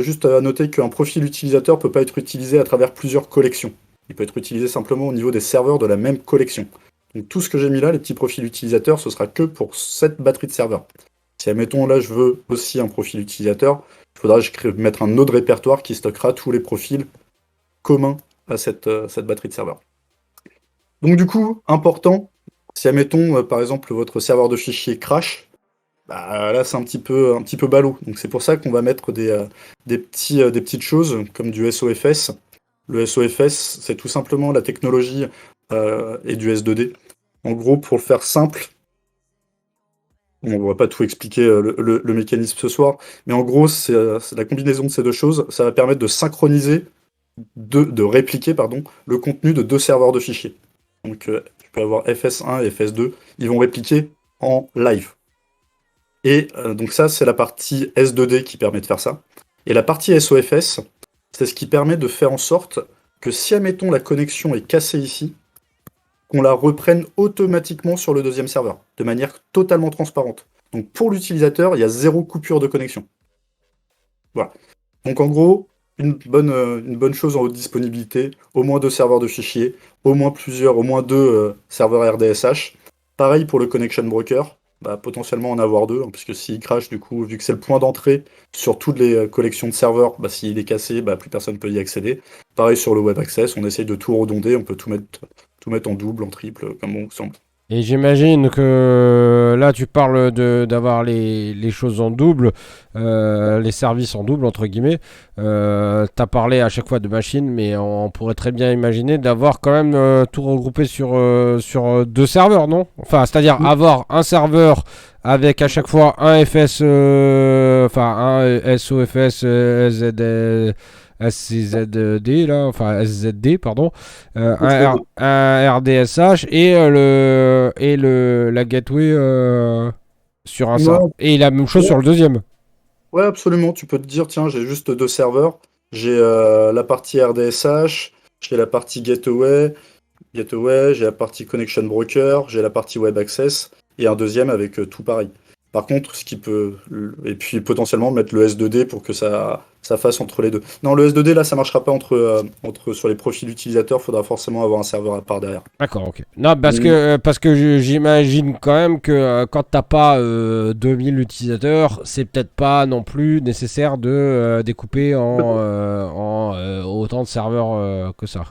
Juste à noter qu'un profil utilisateur ne peut pas être utilisé à travers plusieurs collections. Il peut être utilisé simplement au niveau des serveurs de la même collection. Donc tout ce que j'ai mis là, les petits profils utilisateurs, ce sera que pour cette batterie de serveur. Si, admettons, là, je veux aussi un profil utilisateur, il faudra mettre un autre répertoire qui stockera tous les profils communs à cette batterie de serveur. Donc du coup, important, si, admettons, par exemple, votre serveur de fichiers crash, bah, là, c'est un petit peu ballot. Donc c'est pour ça qu'on va mettre des petites choses comme du SOFS. Le SOFS, c'est tout simplement la technologie et du S2D. En gros, pour le faire simple, on ne va pas tout expliquer le mécanisme ce soir, mais en gros, c'est la combinaison de ces deux choses. Ça va permettre de synchroniser, de répliquer le contenu de deux serveurs de fichiers. Donc, tu peux avoir FS1 et FS2, ils vont répliquer en live. Et donc ça, c'est la partie S2D qui permet de faire ça. Et la partie SOFS, c'est ce qui permet de faire en sorte que si, admettons, la connexion est cassée ici, qu'on la reprenne automatiquement sur le deuxième serveur, de manière totalement transparente. Donc pour l'utilisateur, il y a 0 coupure de connexion. Voilà. Donc en gros, une bonne chose en haute disponibilité, au moins 2 serveurs de fichiers, au moins 2 serveurs RDSH. Pareil pour le connection broker, potentiellement en avoir 2, puisque s'il crash, du coup, vu que c'est le point d'entrée sur toutes les collections de serveurs, s'il est cassé, plus personne ne peut y accéder. Pareil sur le web access, on essaye de tout redonder, on peut tout mettre en double, en triple, comme on semble. Et j'imagine que là, tu parles d'avoir les choses en double, les services en double, entre guillemets. Tu as parlé à chaque fois de machines, mais on pourrait très bien imaginer d'avoir quand même tout regroupé sur 2 serveurs, non? Enfin, c'est-à-dire avoir un serveur avec à chaque fois un FS, un SOFS, SCZD là, enfin SZD pardon, un RDSH et la gateway sur un serveur. Et la même chose sur le deuxième. Ouais, absolument. Tu peux te dire, tiens, j'ai juste 2 serveurs. J'ai la partie RDSH, j'ai la partie gateway, j'ai la partie connection broker, j'ai la partie web access et un deuxième avec tout pareil. Par contre, et puis potentiellement mettre le S2D pour que ça fasse entre les deux. Non, le S2D là, ça marchera pas sur les profils utilisateurs. Faudra forcément avoir un serveur à part derrière. D'accord, ok. Non, parce que j'imagine quand même que quand t'as pas 2000 utilisateurs, c'est peut-être pas non plus nécessaire de découper en autant de serveurs que ça.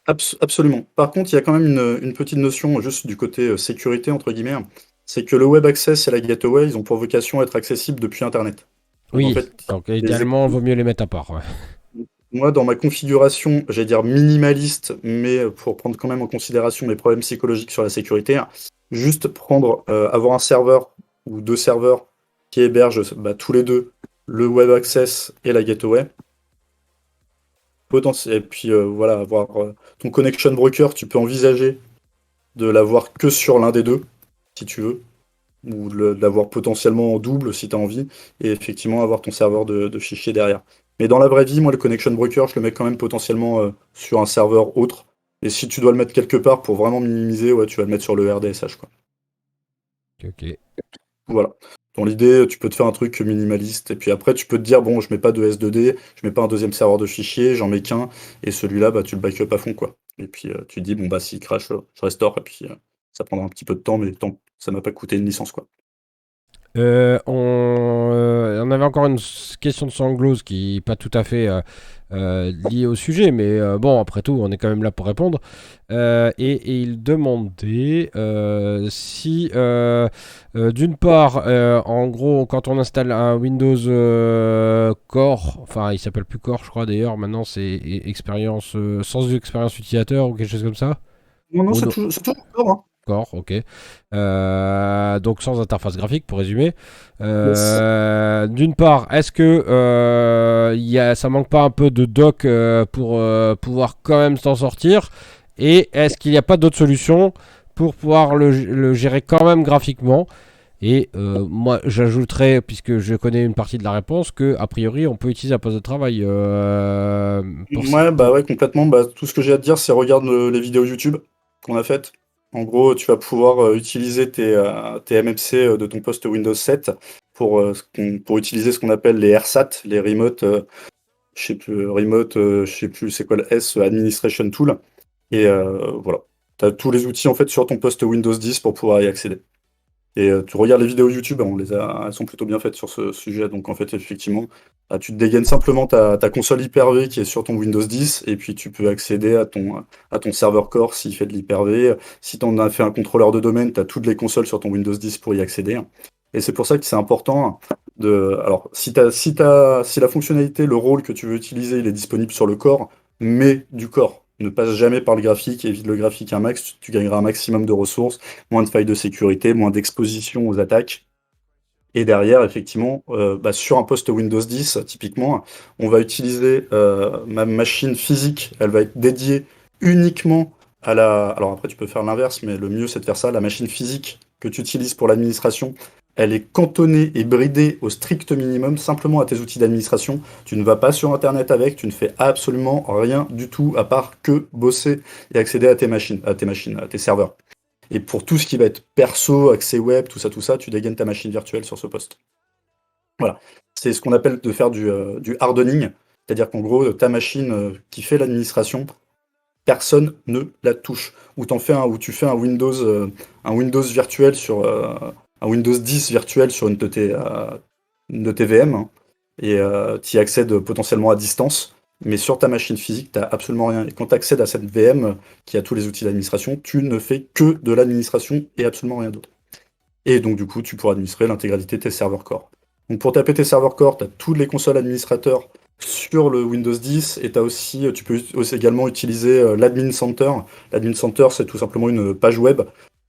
Absolument. Par contre, il y a quand même une petite notion juste du côté sécurité entre guillemets. C'est que le web access et la gateway, ils ont pour vocation à être accessibles depuis Internet. Oui, en fait, donc idéalement, il vaut mieux les mettre à part. Ouais. Moi, dans ma configuration, j'allais dire minimaliste, mais pour prendre quand même en considération mes problèmes psychologiques sur la sécurité, juste avoir un serveur ou 2 serveurs qui hébergent tous les deux le web access et la gateway. Et puis avoir ton connection broker, tu peux envisager de l'avoir que sur l'un des deux, si tu veux, ou de l'avoir potentiellement en double si tu as envie, et effectivement avoir ton serveur de fichiers derrière. Mais dans la vraie vie, moi, le connection broker, je le mets quand même potentiellement sur un serveur autre. Et si tu dois le mettre quelque part pour vraiment minimiser, ouais, tu vas le mettre sur le RDSH, quoi. Ok. Voilà. Dans l'idée, tu peux te faire un truc minimaliste, et puis après, tu peux te dire, bon, je mets pas de S2D, je mets pas un deuxième serveur de fichiers, j'en mets qu'un, et celui-là, tu le backup à fond, quoi. Et puis, tu te dis, bon, s'il crash, je restaure, et puis ça prendra un petit peu de temps, mais ça m'a pas coûté une licence, quoi. On avait encore une question de Sanglose qui n'est pas tout à fait liée au sujet, mais bon, après tout, on est quand même là pour répondre. Et il demandait si, d'une part, en gros, quand on installe un Windows Core, enfin, il s'appelle plus Core, je crois d'ailleurs, maintenant c'est expérience, sans expérience utilisateur ou quelque chose comme ça. Non, c'est toujours Core, hein. Core, ok. Donc sans interface graphique pour résumer. D'une part, est-ce que ça manque pas un peu de doc pour pouvoir quand même s'en sortir? Et est-ce qu'il n'y a pas d'autres solutions pour pouvoir le gérer quand même graphiquement? Et moi j'ajouterais, puisque je connais une partie de la réponse, que a priori on peut utiliser un poste de travail. Ouais, complètement. Tout ce que j'ai à te dire, c'est regarde les vidéos YouTube. qu'on a faites. En gros, tu vas pouvoir utiliser tes MMC de ton poste Windows 7 pour utiliser ce qu'on appelle les RSAT, les Remote, je sais plus c'est quoi le S, Administration Tool. Et voilà. Tu as tous les outils en fait sur ton poste Windows 10 pour pouvoir y accéder. Et tu regardes les vidéos YouTube, elles sont plutôt bien faites sur ce sujet. Donc en fait, effectivement, tu te dégaines simplement ta console Hyper-V qui est sur ton Windows 10, et puis tu peux accéder à ton serveur core s'il fait de l'Hyper-V. Si tu en as fait un contrôleur de domaine, tu as toutes les consoles sur ton Windows 10 pour y accéder. Et c'est pour ça que c'est important de. Alors, si la fonctionnalité, le rôle que tu veux utiliser, il est disponible sur le core, mais du core. Ne passe jamais par le graphique, évite le graphique un max, tu gagneras un maximum de ressources, moins de failles de sécurité, moins d'exposition aux attaques. Et derrière, effectivement, sur un poste Windows 10, typiquement, on va utiliser ma machine physique, elle va être dédiée uniquement à la... Alors après, tu peux faire l'inverse, mais le mieux, c'est de faire ça. La machine physique que tu utilises pour l'administration, elle est cantonnée et bridée au strict minimum, simplement à tes outils d'administration. Tu ne vas pas sur Internet avec, tu ne fais absolument rien du tout, à part que bosser et accéder à tes serveurs. Et pour tout ce qui va être perso, accès web, tout ça, tu dégaines ta machine virtuelle sur ce poste. Ou c'est ce qu'on appelle de faire du hardening, c'est-à-dire qu'en gros, ta machine qui fait l'administration, personne ne la touche. Ou tu fais un Windows virtuel sur un Windows 10 virtuel sur une de tes VM, et tu y accèdes potentiellement à distance. Mais sur ta machine physique, tu n'as absolument rien. Et quand tu accèdes à cette VM qui a tous les outils d'administration, tu ne fais que de l'administration et absolument rien d'autre. Et donc, du coup, tu pourras administrer l'intégralité de tes serveurs core. Donc, pour taper tes serveurs core, tu as toutes les consoles administrateurs sur le Windows 10, et tu peux aussi également utiliser l'Admin Center. L'Admin Center, c'est tout simplement une page web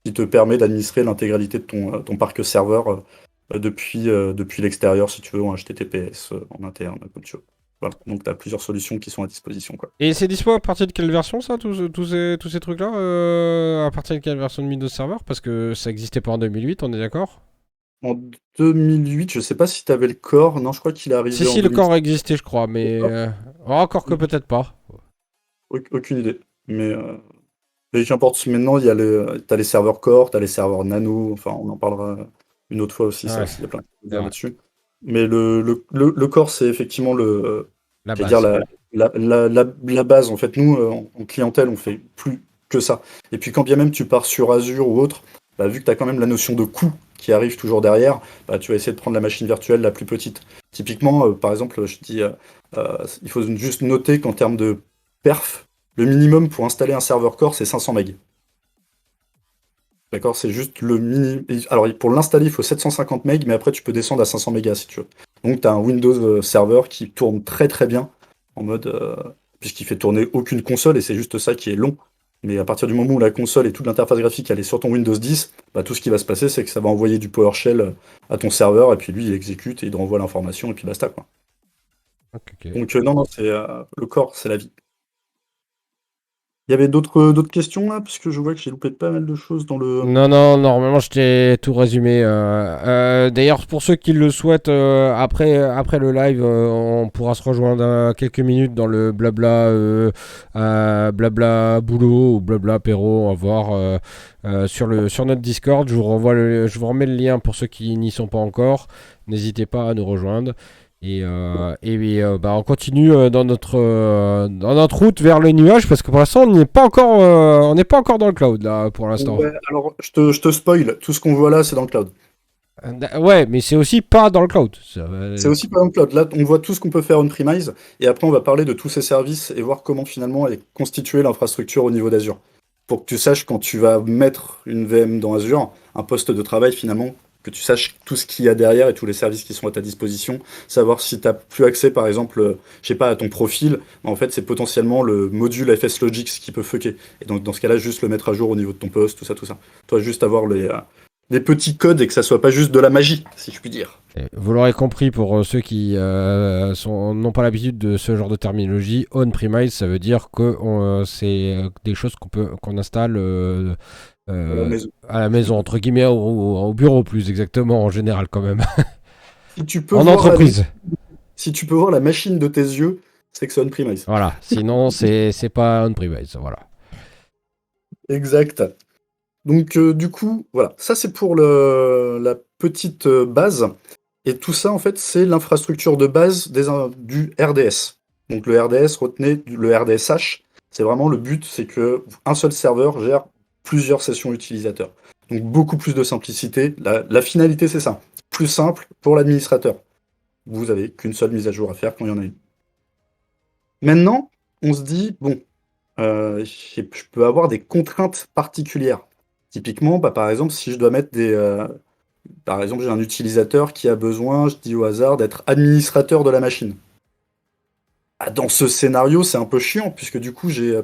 qui te permet d'administrer l'intégralité de ton parc serveur depuis l'extérieur, si tu veux, en HTTPS, en interne, comme tu veux. Voilà. Donc tu as plusieurs solutions qui sont à disposition, quoi. Et c'est dispo à partir de quelle version, ça, tous ces trucs-là, à partir de quelle version de Windows Server? Parce que ça existait pas en 2008, on est d'accord? En 2008, je sais pas si tu avais le core. Non, je crois qu'il est arrivé Si, en le 2007. core existait, je crois, mais... encore que peut-être pas. Aucune idée. Mais qu'importe, maintenant, t'as les serveurs core, t'as les serveurs nano, enfin, on en parlera une autre fois aussi, ça Ouais. aussi, il y a plein de choses à dire Ouais. là-dessus. Mais le core, c'est effectivement La j'allais base. dire la base. En fait, nous, en clientèle, on fait plus que ça. Et puis, quand bien même tu pars sur Azure ou autre, vu que tu as quand même la notion de coût qui arrive toujours derrière, tu vas essayer de prendre la machine virtuelle la plus petite. Typiquement, par exemple, je dis, il faut juste noter qu'en termes de perf, le minimum pour installer un serveur core, c'est 500 MB. D'accord, c'est juste le minimum. Alors, pour l'installer, il faut 750 MB, mais après, tu peux descendre à 500 MB si tu veux. Donc, tu as un Windows Server qui tourne très très bien, en mode. Puisqu'il fait tourner aucune console, et c'est juste ça qui est long. Mais à partir du moment où la console et toute l'interface graphique elle est sur ton Windows 10, tout ce qui va se passer, c'est que ça va envoyer du PowerShell à ton serveur, et puis lui, il exécute et il renvoie l'information, et puis basta, quoi. Ok. Donc, non, c'est le core, c'est la vie. Il y avait d'autres questions là, parce que je vois que j'ai loupé pas mal de choses dans le. Non, normalement je t'ai tout résumé. D'ailleurs, pour ceux qui le souhaitent, après le live, on pourra se rejoindre quelques minutes dans le blabla boulot ou blabla apéro. On va voir sur notre Discord. Je vous remets le lien pour ceux qui n'y sont pas encore. N'hésitez pas à nous rejoindre. Et on continue dans notre route vers le nuage, parce que pour l'instant on n'est pas encore dans le cloud là pour l'instant. Ouais, alors je te spoil, tout ce qu'on voit là c'est dans le cloud. Ouais, mais c'est aussi pas dans le cloud. C'est aussi pas dans le cloud. Là on voit tout ce qu'on peut faire on-premise, et après on va parler de tous ces services et voir comment finalement est constituée l'infrastructure au niveau d'Azure. Pour que tu saches quand tu vas mettre une VM dans Azure, un poste de travail finalement, que tu saches tout ce qu'il y a derrière et tous les services qui sont à ta disposition, savoir si tu n'as plus accès par exemple, je sais pas, à ton profil, en fait c'est potentiellement le module FSLogix qui peut fucker. Et donc dans ce cas-là, juste le mettre à jour au niveau de ton poste, tout ça. Toi juste avoir les petits codes et que ça soit pas juste de la magie, si je puis dire. Vous l'aurez compris, pour ceux qui n'ont pas l'habitude de ce genre de terminologie, on-premise, ça veut dire que c'est des choses qu'on installe à la maison, entre guillemets, au bureau plus exactement, en général quand même. Si tu peux En entreprise. Si tu peux voir la machine de tes yeux, c'est que c'est on-premise. Voilà, sinon c'est pas on-premise, voilà. Exact. Donc du coup, voilà, ça c'est pour la petite base. Et tout ça, en fait, c'est l'infrastructure de base du RDS. Donc le RDS, retenez le RDSH, c'est vraiment le but, c'est que un seul serveur gère plusieurs sessions utilisateurs. Donc beaucoup plus de simplicité. La finalité, c'est ça. Plus simple pour l'administrateur. Vous avez qu'une seule mise à jour à faire quand il y en a une. Maintenant, on se dit, bon, je peux avoir des contraintes particulières. Typiquement, par exemple, si je dois mettre par exemple, j'ai un utilisateur qui a besoin, je dis au hasard, d'être administrateur de la machine. Dans ce scénario, c'est un peu chiant, puisque du coup, j'ai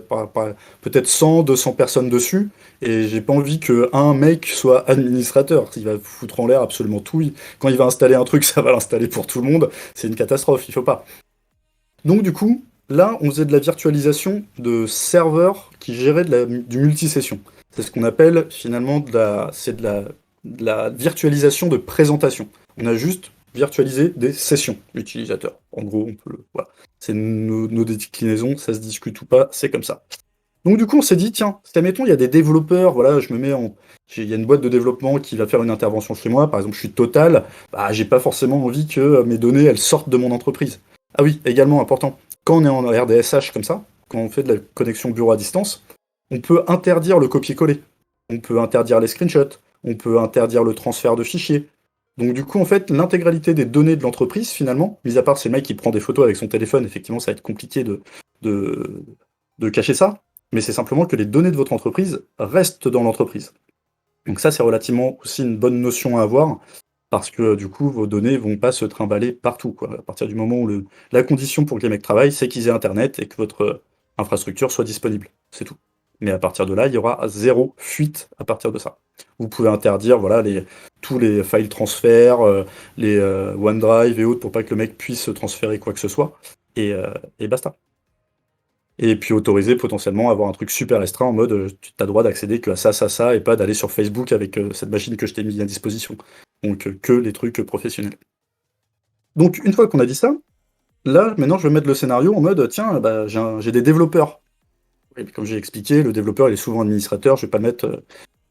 peut-être 100, 200 personnes dessus, et j'ai pas envie qu'un mec soit administrateur. Il va foutre en l'air absolument tout. Quand il va installer un truc, ça va l'installer pour tout le monde. C'est une catastrophe, il faut pas. Donc du coup, là, on faisait de la virtualisation de serveurs qui géraient du multisession. C'est ce qu'on appelle finalement de la virtualisation de présentation. On a juste virtualisé des sessions utilisateurs. En gros, voilà. C'est nos déclinaisons, ça se discute ou pas, c'est comme ça. Donc du coup, on s'est dit, tiens, si admettons, il y a des développeurs, voilà, il y a une boîte de développement qui va faire une intervention chez moi, par exemple, je suis Total, j'ai pas forcément envie que mes données, elles sortent de mon entreprise. Ah oui, également important, quand on est en RDSH comme ça, quand on fait de la connexion bureau à distance, on peut interdire le copier-coller, on peut interdire les screenshots, on peut interdire le transfert de fichiers. Donc du coup, en fait, l'intégralité des données de l'entreprise, finalement, mis à part c'est le mec qui prend des photos avec son téléphone, effectivement, ça va être compliqué de cacher ça, mais c'est simplement que les données de votre entreprise restent dans l'entreprise. Donc ça, c'est relativement aussi une bonne notion à avoir, parce que du coup, vos données vont pas se trimballer partout, quoi. À partir du moment où la condition pour que les mecs travaillent, c'est qu'ils aient Internet et que votre infrastructure soit disponible. C'est tout. Mais à partir de là, il y aura zéro fuite à partir de ça. Vous pouvez interdire voilà, tous les file transferts, les OneDrive et autres pour pas que le mec puisse transférer quoi que ce soit. Et basta. Et puis autoriser potentiellement à avoir un truc super restreint en mode tu as droit d'accéder que à ça, et pas d'aller sur Facebook avec cette machine que je t'ai mis à disposition. Donc que les trucs professionnels. Donc une fois qu'on a dit ça, là maintenant je vais mettre le scénario en mode tiens, j'ai des développeurs. Et comme j'ai expliqué, le développeur il est souvent administrateur, je vais pas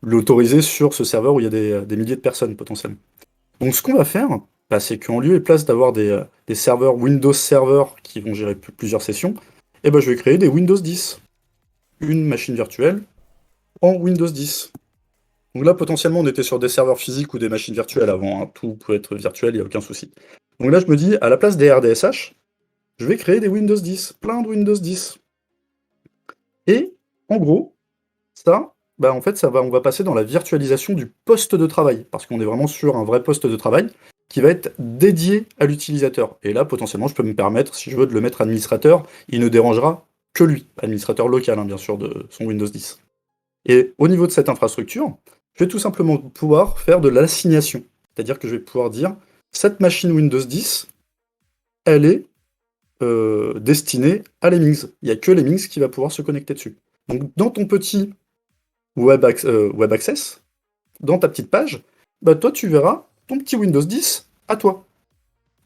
l'autoriser sur ce serveur où il y a des milliers de personnes potentiellement. Donc ce qu'on va faire, c'est qu'en lieu et place d'avoir des serveurs Windows Server qui vont gérer plusieurs sessions, je vais créer des Windows 10. Une machine virtuelle en Windows 10. Donc là, potentiellement, on était sur des serveurs physiques ou des machines virtuelles avant. Tout peut être virtuel, il n'y a aucun souci. Donc là, je me dis, à la place des RDSH, je vais créer des Windows 10. Plein de Windows 10. Et, en gros, ça, en fait, on va passer dans la virtualisation du poste de travail. Parce qu'on est vraiment sur un vrai poste de travail qui va être dédié à l'utilisateur. Et là, potentiellement, je peux me permettre, si je veux, de le mettre administrateur, il ne dérangera que lui, administrateur local, bien sûr, de son Windows 10. Et au niveau de cette infrastructure, je vais tout simplement pouvoir faire de l'assignation. C'est-à-dire que je vais pouvoir dire, cette machine Windows 10, elle est destinée à Lemmings. Il n'y a que Lemmings qui va pouvoir se connecter dessus. Donc dans ton petit web access, dans ta petite page, toi tu verras ton petit Windows 10 à toi.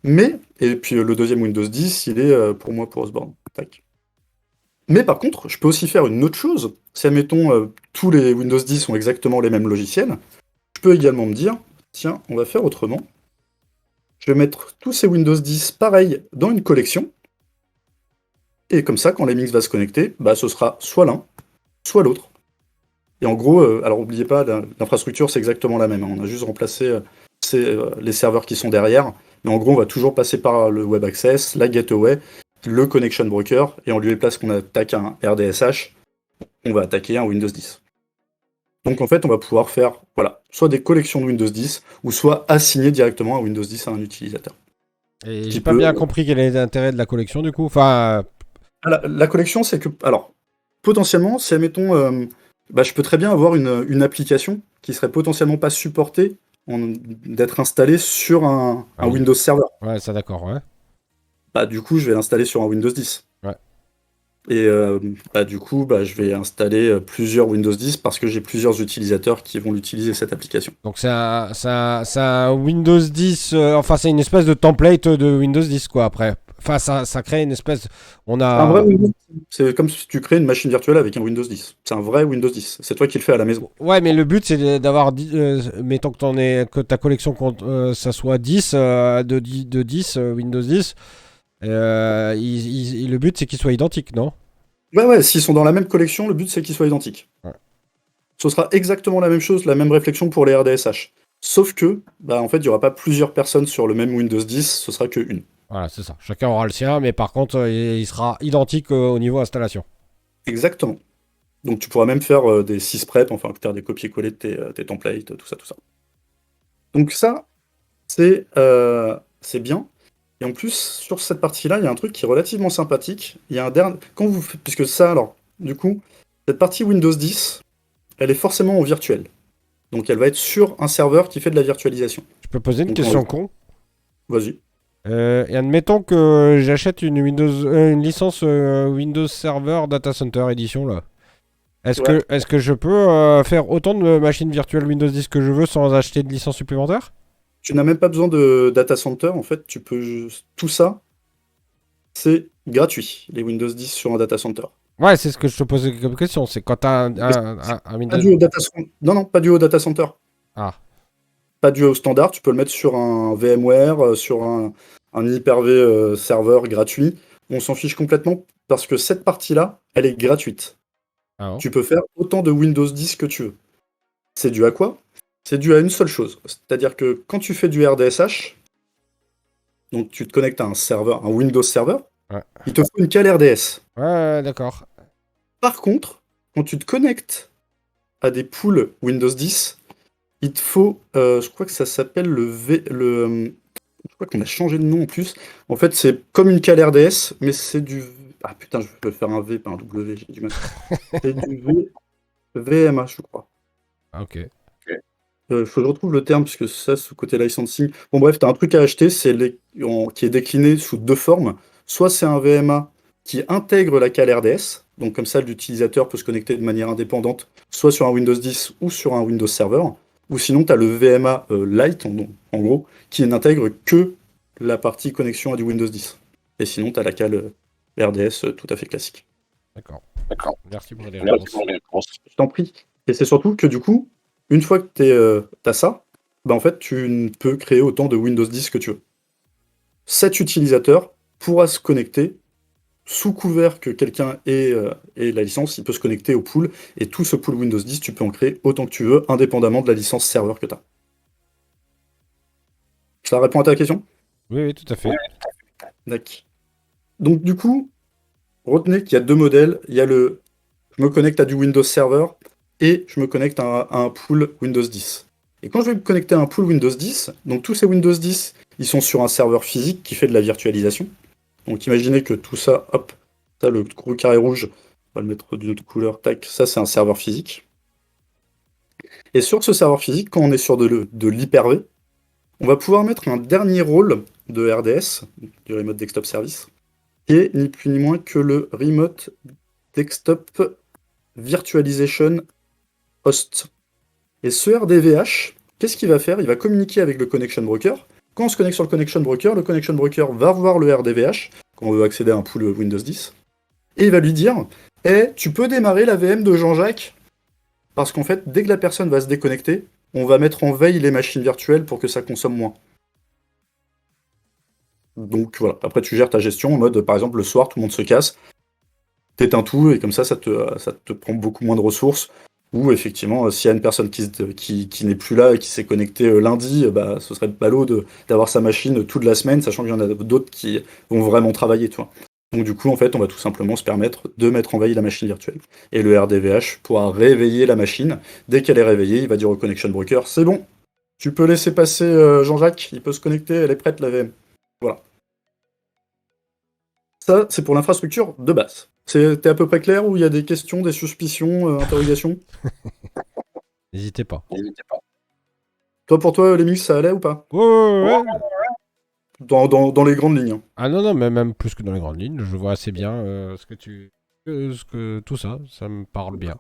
Et puis le deuxième Windows 10, il est pour moi pour Osborne. Tac. Mais par contre, je peux aussi faire une autre chose. Si, admettons, tous les Windows 10 ont exactement les mêmes logiciels, je peux également me dire, tiens, on va faire autrement. Je vais mettre tous ces Windows 10 pareil dans une collection. Et comme ça, quand Lemmings va se connecter, ce sera soit l'un, soit l'autre. Et en gros, alors n'oubliez pas, l'infrastructure, c'est exactement la même. On a juste remplacé les serveurs qui sont derrière. Mais en gros, on va toujours passer par le Web Access, la Gateway, le Connection Broker, et en lieu et place qu'on attaque un RDSH, on va attaquer un Windows 10. Donc en fait, on va pouvoir faire soit des collections de Windows 10, ou soit assigner directement un Windows 10 à un utilisateur. Et j'ai pas bien compris quel est l'intérêt de la collection du coup. Enfin, la collection, c'est que, alors, potentiellement, si admettons, je peux très bien avoir une application qui serait potentiellement pas supportée d'être installée sur un Windows Server. Ouais, ça d'accord, ouais. Du coup, je vais l'installer sur un Windows 10. Ouais. Et du coup, je vais installer plusieurs Windows 10 parce que j'ai plusieurs utilisateurs qui vont l'utiliser, cette application. Donc c'est un Windows 10, c'est une espèce de template de Windows 10, quoi, après. Enfin, ça crée une espèce. On Un vrai a. Windows 10. C'est comme si tu crées une machine virtuelle avec un Windows 10. C'est un vrai Windows 10. C'est toi qui le fais à la maison. Ouais, mais le but c'est d'avoir. Mettons que ta collection compte, ça soit 10, de 10, Windows 10. Le but c'est qu'ils soient identiques, non? Ouais, s'ils sont dans la même collection, le but c'est qu'ils soient identiques. Ouais. Ce sera exactement la même chose, la même réflexion pour les RDSH. Sauf que, en fait, il n'y aura pas plusieurs personnes sur le même Windows 10, ce sera que une. Voilà, c'est ça. Chacun aura le sien, mais par contre, il sera identique au niveau installation. Exactement. Donc tu pourras même faire des sysprep, enfin faire des copier-coller de tes templates, tout ça, tout ça. Donc ça, c'est bien. Et en plus, sur cette partie-là, il y a un truc qui est relativement sympathique. Il y a un dernier. Puisque ça, alors, du coup, cette partie Windows 10, elle est forcément en virtuel. Donc elle va être sur un serveur qui fait de la virtualisation. Je peux poser une Donc, question con? Vas-y. Et admettons que j'achète une licence Windows Server Data Center Edition là. Ouais. Est-ce que je peux faire autant de machines virtuelles Windows 10 que je veux sans acheter de licence supplémentaire? Tu n'as même pas besoin de data center, en fait, tout ça, c'est gratuit, les Windows 10 sur un data center. Ouais, c'est ce que je te posais comme question. C'est quand t'as un Pas Windows. du haut data center. Non, pas du haut data center. Ah, Pas du haut standard, tu peux le mettre sur un VMware, sur un Hyper-V serveur gratuit. On s'en fiche complètement parce que cette partie-là, elle est gratuite. ah bon. Tu peux faire autant de Windows 10 que tu veux. C'est dû à quoi? C'est dû à une seule chose. C'est-à-dire que quand tu fais du RDSH, donc tu te connectes à un serveur, un Windows Server, Ouais. il te faut une cale RDS. Ouais, d'accord. Par contre, quand tu te connectes à des pools Windows 10, il te faut, je crois que ça s'appelle je crois qu'on a changé de nom en plus. En fait, c'est comme une cale RDS, mais c'est du. Ah putain, je peux faire un V, pas un W, j'ai du mal. C'est du VMA, je crois. Ah, ok. Faut que je retrouve le terme, puisque ça, ce côté licensing. Bon, bref, tu as un truc à acheter, qui est décliné sous deux formes. Soit c'est un VMA qui intègre la cale RDS, donc comme ça, l'utilisateur peut se connecter de manière indépendante, soit sur un Windows 10 ou sur un Windows Server. Ou sinon, tu as le VMA Lite, en gros, qui n'intègre que la partie connexion à du Windows 10. Et sinon, tu as la cale RDS tout à fait classique. D'accord. D'accord. Merci pour les réponses. Je t'en prie. Et c'est surtout que du coup, une fois que tu as ça, en fait, tu ne peux créer autant de Windows 10 que tu veux. Cet utilisateur pourra se connecter sous couvert que quelqu'un ait la licence, il peut se connecter au pool, et tout ce pool Windows 10, tu peux en créer autant que tu veux, indépendamment de la licence serveur que tu as. Ça répond à ta question? Oui, oui, tout à fait. D'accord. Donc du coup, retenez qu'il y a deux modèles. Il y a je me connecte à du Windows Server et je me connecte à un pool Windows 10. Et quand je vais me connecter à un pool Windows 10, donc tous ces Windows 10, ils sont sur un serveur physique qui fait de la virtualisation. Donc imaginez que tout ça, hop, ça le gros carré rouge, on va le mettre d'une autre couleur, tac, ça c'est un serveur physique. Et sur ce serveur physique, quand on est sur de l'Hyper-V, on va pouvoir mettre un dernier rôle de RDS, du Remote Desktop Service, qui est ni plus ni moins que le Remote Desktop Virtualization Host. Et ce RDVH, qu'est-ce qu'il va faire? Il va communiquer avec le Connection Broker. Quand on se connecte sur le Connection Broker va voir le RDVH, quand on veut accéder à un pool Windows 10, et il va lui dire tu peux démarrer la VM de Jean-Jacques, parce qu'en fait, dès que la personne va se déconnecter, on va mettre en veille les machines virtuelles pour que ça consomme moins. Donc voilà, après tu gères ta gestion en mode, par exemple, le soir, tout le monde se casse, t'éteins tout, et comme ça te prend beaucoup moins de ressources. Ou effectivement, s'il y a une personne qui n'est plus là et qui s'est connectée lundi, ce serait ballot d'avoir sa machine toute la semaine, sachant qu'il y en a d'autres qui vont vraiment travailler, tu vois. Donc du coup, en fait, on va tout simplement se permettre de mettre en veille la machine virtuelle. Et le RDVH pourra réveiller la machine. Dès qu'elle est réveillée, il va dire au Connection Broker, c'est bon, tu peux laisser passer Jean-Jacques, il peut se connecter, elle est prête la VM. Voilà. Ça, c'est pour l'infrastructure de base. T'es à peu près clair ou il y a des questions, des suspicions, interrogations? N'hésitez pas. Pour toi, les mix, ça allait ou pas? Ouais. Dans les grandes lignes. Ah non, mais même plus que dans les grandes lignes, je vois assez bien tout ça, ça me parle bien.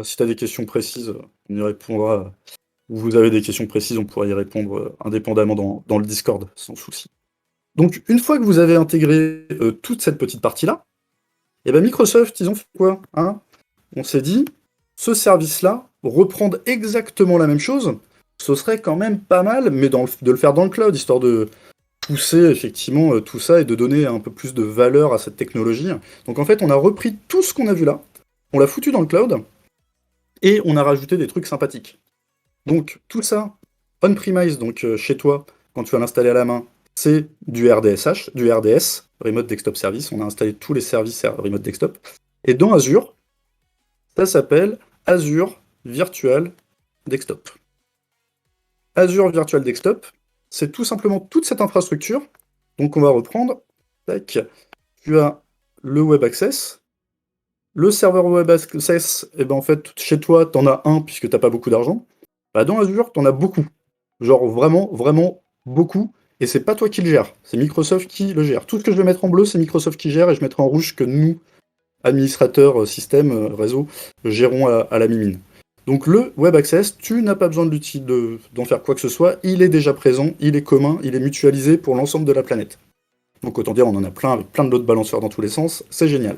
Si tu as des questions précises, on y répondra. Ou vous avez des questions précises, on pourra y répondre indépendamment dans le Discord, sans souci. Donc, une fois que vous avez intégré toute cette petite partie-là, et ben Microsoft, ils ont fait quoi, hein? On s'est dit, ce service-là, reprendre exactement la même chose, ce serait quand même pas mal, mais de le faire dans le cloud, histoire de pousser effectivement tout ça et de donner un peu plus de valeur à cette technologie. Donc en fait, on a repris tout ce qu'on a vu là, on l'a foutu dans le cloud, et on a rajouté des trucs sympathiques. Donc tout ça, on-premise, donc chez toi, quand tu vas l'installer à la main, c'est du RDSH, du RDS, Remote Desktop Service. On a installé tous les services Remote Desktop. Et dans Azure, ça s'appelle Azure Virtual Desktop. Azure Virtual Desktop, c'est tout simplement toute cette infrastructure. Donc on va reprendre. Tac. Tu as le Web Access. Le serveur Web Access, et ben en fait, chez toi, tu en as un puisque tu n'as pas beaucoup d'argent. Bah, dans Azure, tu en as beaucoup. Genre vraiment, vraiment beaucoup. Et c'est pas toi qui le gères, c'est Microsoft qui le gère. Tout ce que je vais mettre en bleu, c'est Microsoft qui gère, et je mettrai en rouge que nous, administrateurs, système, réseau, gérons à la mimine. Donc le Web Access, tu n'as pas besoin d'en faire quoi que ce soit, il est déjà présent, il est commun, il est mutualisé pour l'ensemble de la planète. Donc autant dire, on en a plein avec plein de lots de balanceurs dans tous les sens, c'est génial.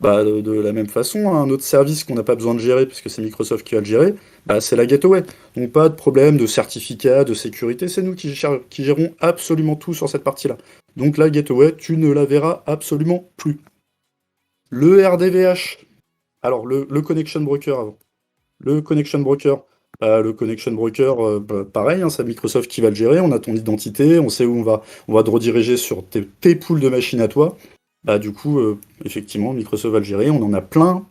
Bah, de la même façon, un autre service qu'on n'a pas besoin de gérer, puisque c'est Microsoft qui va le gérer, bah, c'est la gateway. Donc pas de problème de certificat, de sécurité, c'est nous qui gérons absolument tout sur cette partie-là. Donc la gateway, tu ne la verras absolument plus. Le RDVH, alors le Connection Broker avant. Le Connection Broker, pareil, hein, c'est Microsoft qui va le gérer, on a ton identité, on sait où on va te rediriger sur tes pools de machines à toi. Bah du coup, effectivement, Microsoft va le gérer, on en a plein.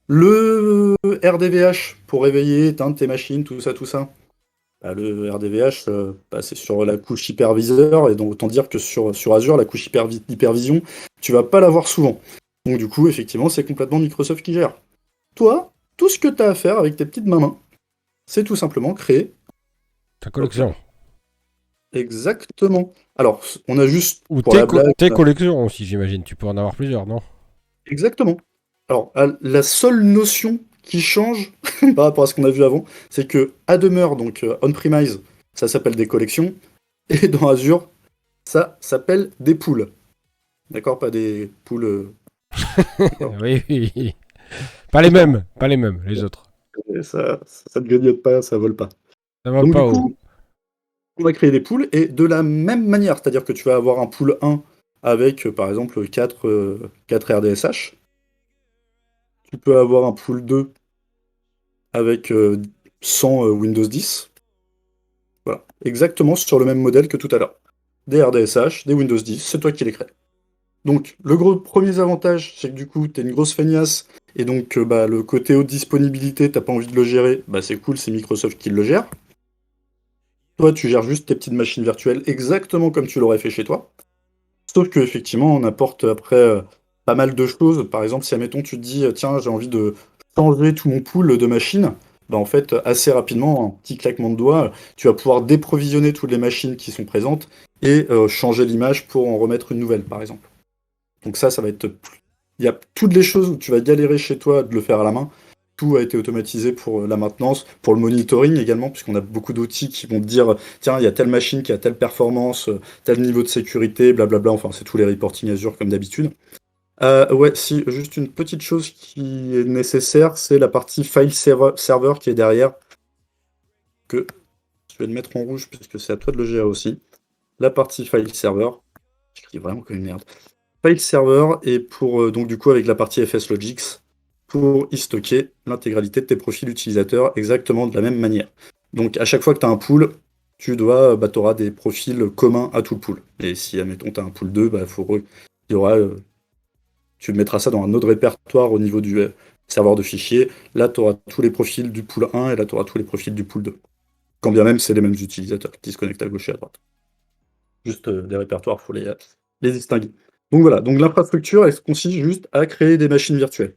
Le RDVH, pour réveiller, éteindre tes machines, tout ça. Bah, le RDVH, c'est sur la couche hyperviseur, et donc autant dire que sur Azure, la couche hypervision, tu vas pas l'avoir souvent. Donc du coup, effectivement, c'est complètement Microsoft qui gère. Toi, tout ce que tu as à faire avec tes petites mains, c'est tout simplement créer Ta collection. Exactement. Alors, on a juste Ou pour la blague, tes collections aussi, j'imagine. Tu peux en avoir plusieurs, non? exactement. Alors, la seule notion qui change par rapport à ce qu'on a vu avant, c'est que à demeure, donc on-premise, ça s'appelle des collections, et dans Azure, ça s'appelle des pools. D'accord? Pas des pools. Oui. Pas les mêmes, les autres. Ça ne grignote pas, ça vole pas. Ça va Donc pas du haut. coup, on va créer des pools, et de la même manière, c'est-à-dire que tu vas avoir un pool 1 avec, par exemple, 4 RDSH. Tu peux avoir un pool 2 avec 100 Windows 10. Voilà, exactement sur le même modèle que tout à l'heure. Des RDSH, des Windows 10, c'est toi qui les crées. Donc, le gros premier avantage, c'est que du coup, t'es une grosse feignasse, et donc le côté haute disponibilité, t'as pas envie de le gérer, bah c'est cool, c'est Microsoft qui le gère. Toi, tu gères juste tes petites machines virtuelles exactement comme tu l'aurais fait chez toi. Sauf que effectivement, on apporte après pas mal de choses. Par exemple, si admettons tu te dis tiens, j'ai envie de changer tout mon pool de machines, bah en fait, assez rapidement, un petit claquement de doigts, tu vas pouvoir déprovisionner toutes les machines qui sont présentes et changer l'image pour en remettre une nouvelle, par exemple. Donc ça va être. Il y a toutes les choses où tu vas galérer chez toi de le faire à la main. Tout a été automatisé pour la maintenance, pour le monitoring également, puisqu'on a beaucoup d'outils qui vont te dire tiens, il y a telle machine qui a telle performance, tel niveau de sécurité, blablabla. Enfin, c'est tous les reporting Azure comme d'habitude. Ouais, si, juste une petite chose qui est nécessaire, c'est la partie file server qui est derrière. Que je vais le mettre en rouge puisque c'est à toi de le gérer aussi. La partie file server. J'écris vraiment comme une merde. File server et pour donc du coup avec la partie FSLogix pour y stocker l'intégralité de tes profils utilisateurs exactement de la même manière. Donc à chaque fois que tu as un pool, tu auras des profils communs à tout le pool. Et si admettons tu as un pool 2, il y aura tu mettras ça dans un autre répertoire au niveau du serveur de fichiers. Là tu auras tous les profils du pool 1 et là tu auras tous les profils du pool 2. Quand bien même c'est les mêmes utilisateurs qui se connectent à gauche et à droite. Juste des répertoires, il faut les distinguer. Donc voilà, donc l'infrastructure, elle consiste juste à créer des machines virtuelles.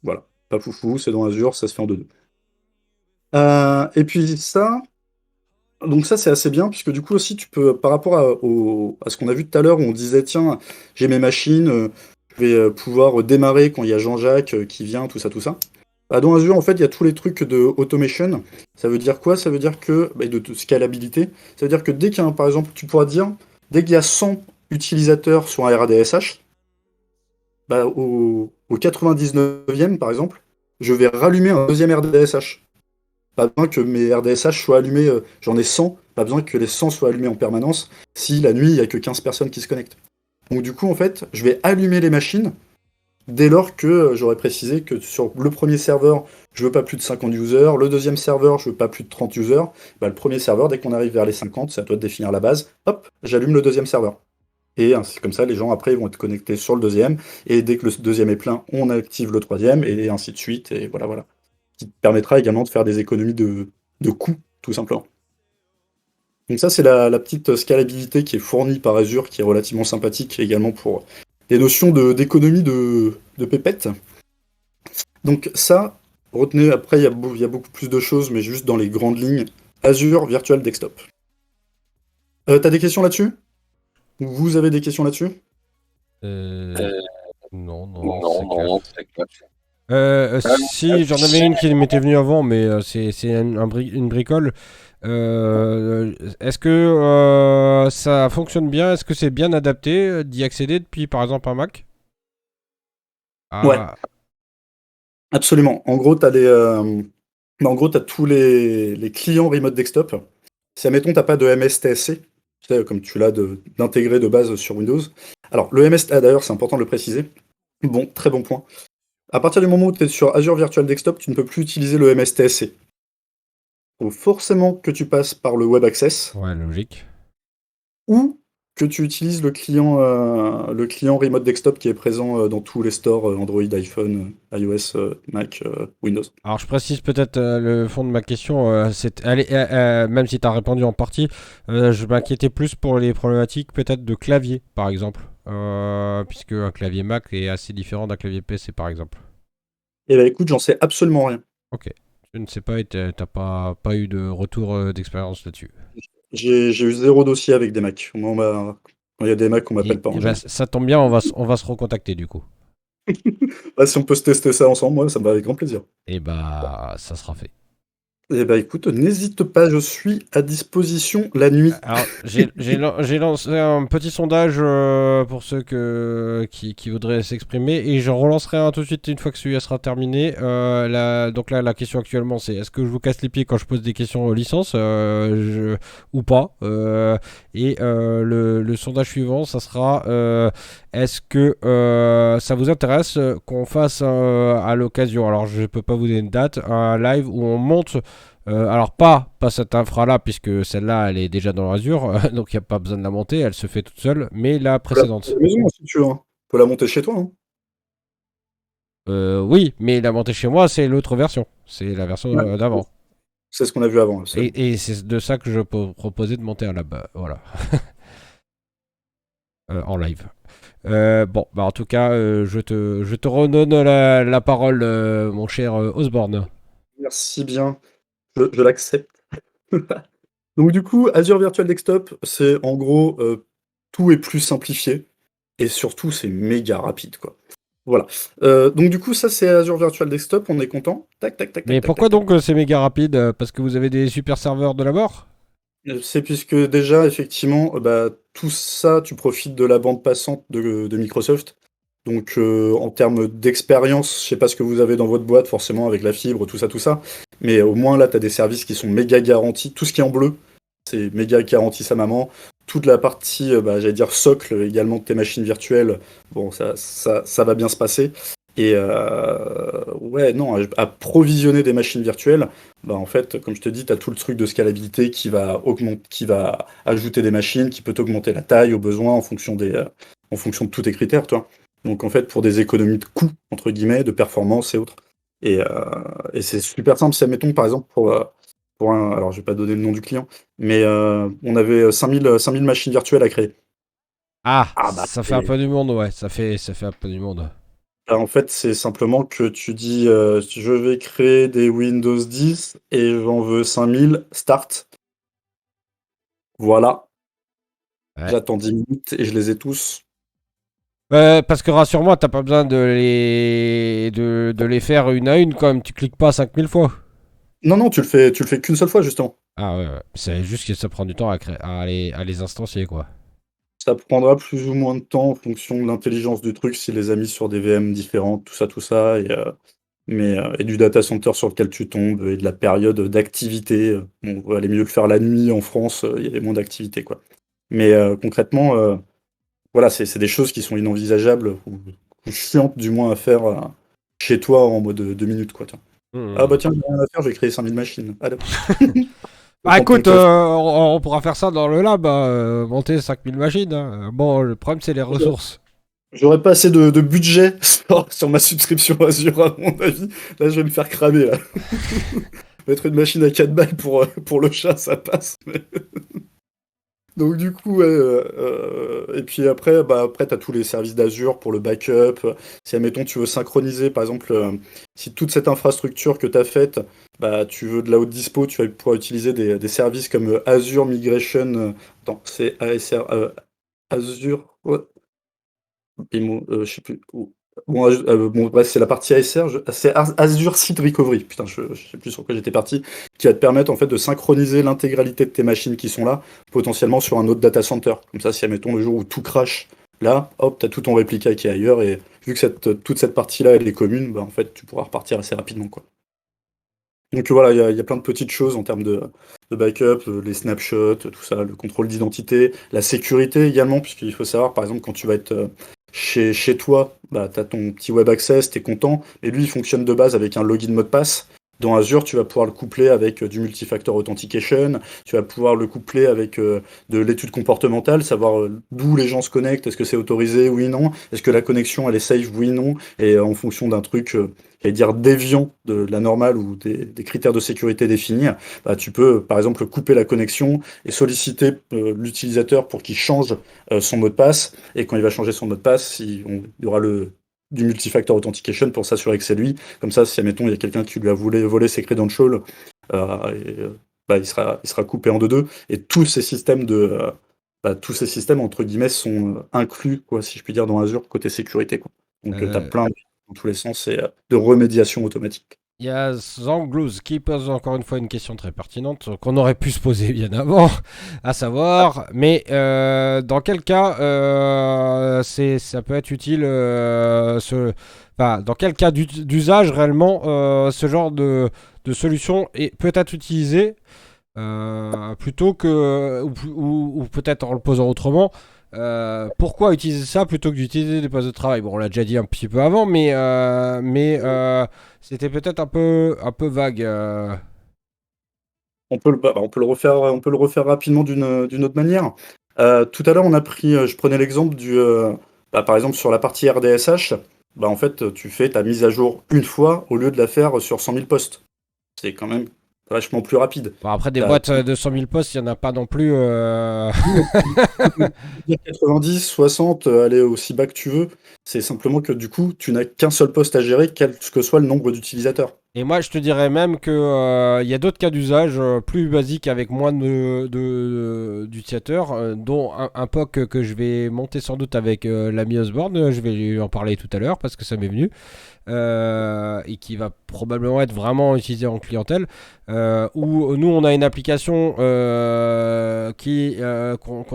Voilà, pas foufou, c'est dans Azure, ça se fait en 2-2. Et puis donc ça c'est assez bien, puisque du coup aussi tu peux, par rapport à ce qu'on a vu tout à l'heure, où on disait tiens, j'ai mes machines, je vais pouvoir démarrer quand il y a Jean-Jacques qui vient, tout ça. Dans Azure, en fait, il y a tous les trucs de automation. Ça veut dire quoi? Ça veut dire que, de scalabilité. Ça veut dire que dès qu'il y a par exemple, tu pourras dire, dès qu'il y a 100 utilisateurs sur un RDSH, au 99e, par exemple, je vais rallumer un deuxième RDSH. Pas besoin que mes RDSH soient allumés, j'en ai 100, pas besoin que les 100 soient allumés en permanence si la nuit, il n'y a que 15 personnes qui se connectent. Donc du coup, en fait, je vais allumer les machines dès lors que j'aurais précisé que sur le premier serveur, je veux pas plus de 50 users, le deuxième serveur, je veux pas plus de 30 users. Le premier serveur, dès qu'on arrive vers les 50, c'est à toi de définir la base, hop, j'allume le deuxième serveur. Et ainsi, comme ça, les gens après ils vont être connectés sur le deuxième, et dès que le deuxième est plein, on active le troisième, et ainsi de suite, et voilà, voilà. Qui te permettra également de faire des économies de coûts, tout simplement. Donc ça, c'est la petite scalabilité qui est fournie par Azure, qui est relativement sympathique, également pour des notions d'économie de pépettes. Donc ça, retenez, après, il y a beaucoup plus de choses, mais juste dans les grandes lignes, Azure Virtual Desktop. T'as des questions là-dessus? Vous avez des questions là-dessus? Non, c'est clair. Si, j'en avais une qui m'était venue avant, mais c'est une bricole. Est-ce que ça fonctionne bien? Est-ce que c'est bien adapté d'y accéder depuis, par exemple, un Mac? Ouais. Absolument. En gros, tu as tous les clients remote desktop. Si, admettons, tu n'as pas de MSTSC, comme tu l'as d'intégrer de base sur Windows. Alors, le MSTSC, d'ailleurs, c'est important de le préciser. Bon, très bon point. À partir du moment où tu es sur Azure Virtual Desktop, tu ne peux plus utiliser le MSTSC. Il faut forcément que tu passes par le Web Access. Ouais, logique. Ou que tu utilises le client Remote Desktop qui est présent dans tous les stores Android, iPhone, iOS, Mac, Windows. Alors je précise peut-être le fond de ma question, même si tu as répondu en partie, je m'inquiétais plus pour les problématiques peut-être de clavier par exemple, puisque un clavier Mac est assez différent d'un clavier PC par exemple. Eh bien écoute, j'en sais absolument rien. Ok, je ne sais pas et t'as pas eu de retour d'expérience là-dessus. J'ai eu 0 dossier avec des Macs. Quand il y a des Macs, on m'appelle pas. Ça tombe bien, on va se recontacter du coup. Si on peut se tester ça ensemble, moi, ça me va avec grand plaisir. Et ça sera fait. Eh ben écoute, n'hésite pas, je suis à disposition la nuit. Alors, j'ai lancé un petit sondage pour ceux qui voudraient s'exprimer et j'en relancerai un tout de suite une fois que celui-là sera terminé. Donc là, la question actuellement, c'est est-ce que je vous casse les pieds quand je pose des questions aux licences ou pas le sondage suivant, ça sera est-ce que ça vous intéresse qu'on fasse à l'occasion, alors je peux pas vous donner une date, un live où on monte alors pas cette infra là puisque celle-là elle est déjà dans Azure donc il n'y a pas besoin de la monter, elle se fait toute seule, mais la précédente. La maison, si tu veux. On peut la monter chez toi. Hein. Oui, mais la monter chez moi c'est l'autre version, c'est la version d'avant. C'est ce qu'on a vu avant. Et c'est de ça que je proposais de monter un lab, voilà. En live. En tout cas, je te redonne la parole, mon cher Osborne. Merci bien. Je l'accepte. Donc du coup, Azure Virtual Desktop, c'est en gros tout est plus simplifié et surtout c'est méga rapide quoi. Voilà. Donc du coup, ça c'est Azure Virtual Desktop, on est content. Tac tac tac. Mais tac, pourquoi tac, donc c'est méga rapide? Parce que vous avez des super serveurs de la mort? C'est puisque déjà effectivement, tout ça, tu profites de la bande passante de Microsoft. Donc en termes d'expérience, je sais pas ce que vous avez dans votre boîte forcément avec la fibre, tout ça. Mais au moins là, tu as des services qui sont méga garantis. Tout ce qui est en bleu, c'est méga garanti sa maman. Toute la partie, j'allais dire socle également de tes machines virtuelles, bon, ça va bien se passer. Et ouais, non, à provisionner des machines virtuelles, en fait, comme je te dis, tu as tout le truc de scalabilité qui va ajouter des machines, qui peut augmenter la taille au besoin en fonction de tous tes critères, toi. Donc en fait, pour des économies de coûts, entre guillemets, de performance et autres. Et c'est super simple. Si, admettons, par exemple, alors je vais pas donner le nom du client, mais on avait 5000 machines virtuelles à créer. Ça fait un peu du monde, ouais, ça fait un peu du monde. En fait, c'est simplement que tu dis je vais créer des Windows 10 et j'en veux 5000, start. Voilà. Ouais. J'attends 10 minutes et je les ai tous. Parce que rassure-moi, t'as pas besoin de les faire une à une quand même. Tu cliques pas 5000 fois. Non, tu le fais qu'une seule fois, justement. Ah ouais. C'est juste que ça prend du temps à les instancier, quoi. Ça prendra plus ou moins de temps en fonction de l'intelligence du truc, s'il les a mis sur des VM différentes, tout ça, et du data center sur lequel tu tombes, et de la période d'activité. Bon, il valait mieux le faire la nuit en France, il y avait moins d'activité, quoi. Mais concrètement, voilà, c'est des choses qui sont inenvisageables, ou chiantes du moins à faire chez toi en mode 2 minutes, quoi. Tiens. Ah bah tiens, j'ai rien à faire, je vais créer 5000 machines. Allez. Bah Autant écoute, qu'on peut- on pourra faire ça dans le lab, monter 5000 machines. Hein. Bon, le problème c'est les ressources. J'aurais pas assez de budget sur ma subscription Azure, à mon avis. Là, je vais me faire cramer, là. Mettre une machine à 4 balles pour le chat, ça passe. Donc du coup, ouais, et puis après, tu as tous les services d'Azure pour le backup. Si, admettons, tu veux synchroniser, par exemple, si toute cette infrastructure que tu as faite, bah, tu veux de la haute dispo, tu vas pouvoir utiliser des services comme Azure Migration. Attends, c'est ASR, Azure. Ouais, je sais plus. Bon, bon, bref, c'est la partie ASR, c'est Azure Site Recovery. Putain, je sais plus sur quoi j'étais parti, qui va te permettre en fait de synchroniser l'intégralité de tes machines qui sont là, potentiellement sur un autre data center. Comme ça, si admettons le jour où tout crash, là, hop, t'as tout ton réplica qui est ailleurs, et vu que toute cette partie-là, elle est commune, bah en fait, tu pourras repartir assez rapidement, quoi. Donc voilà, il y a plein de petites choses en termes de backup, les snapshots, tout ça, le contrôle d'identité, la sécurité également, puisqu'il faut savoir, par exemple, quand tu vas être chez toi, bah, tu as ton petit web access, tu es content, et lui, il fonctionne de base avec un login mot de passe. Dans Azure, tu vas pouvoir le coupler avec du multifactor authentication, tu vas pouvoir le coupler avec de l'étude comportementale, savoir d'où les gens se connectent, est-ce que c'est autorisé, oui, non, est-ce que la connexion elle est safe, oui, non, et en fonction d'un truc, j'allais dire déviant de la normale ou des critères de sécurité définis, bah, tu peux par exemple couper la connexion et solliciter l'utilisateur pour qu'il change son mot de passe, et quand il va changer son mot de passe, il y aura du multifactor authentication pour s'assurer que c'est lui. Comme ça, si admettons il y a quelqu'un qui lui a volé ses credentials, bah, il sera coupé en deux. Et tous ces systèmes entre guillemets sont inclus, quoi, si je puis dire, dans Azure côté sécurité, quoi. Donc tu as plein dans tous les sens et de remédiation automatique. Il y a Zanglouz qui pose encore une fois une question très pertinente qu'on aurait pu se poser bien avant, à savoir, mais dans quel cas ça peut être utile, dans quel cas d'usage réellement ce genre de solution peut être utilisé plutôt que, ou peut-être en le posant autrement. Pourquoi utiliser ça plutôt que d'utiliser des postes de travail? Bon, on l'a déjà dit un petit peu avant, mais c'était peut-être un peu vague. On peut le refaire rapidement d'une autre manière. Tout à l'heure, je prenais l'exemple par exemple sur la partie RDSH. Bah, en fait, tu fais ta mise à jour une fois au lieu de la faire sur 100 000 postes. C'est quand même vachement plus rapide. Bon, après, des boîtes de 100 000 postes, il n'y en a pas non plus. 90, 60, aller aussi bas que tu veux. C'est simplement que du coup, tu n'as qu'un seul poste à gérer, quel que soit le nombre d'utilisateurs. Et moi, je te dirais même que y a d'autres cas d'usage plus basiques avec moins d'utilisateurs, dont un POC que je vais monter sans doute avec l'ami Osborne. Je vais lui en parler tout à l'heure parce que ça m'est venu. Et qui va probablement être vraiment utilisé en clientèle, où nous on a une application qu'on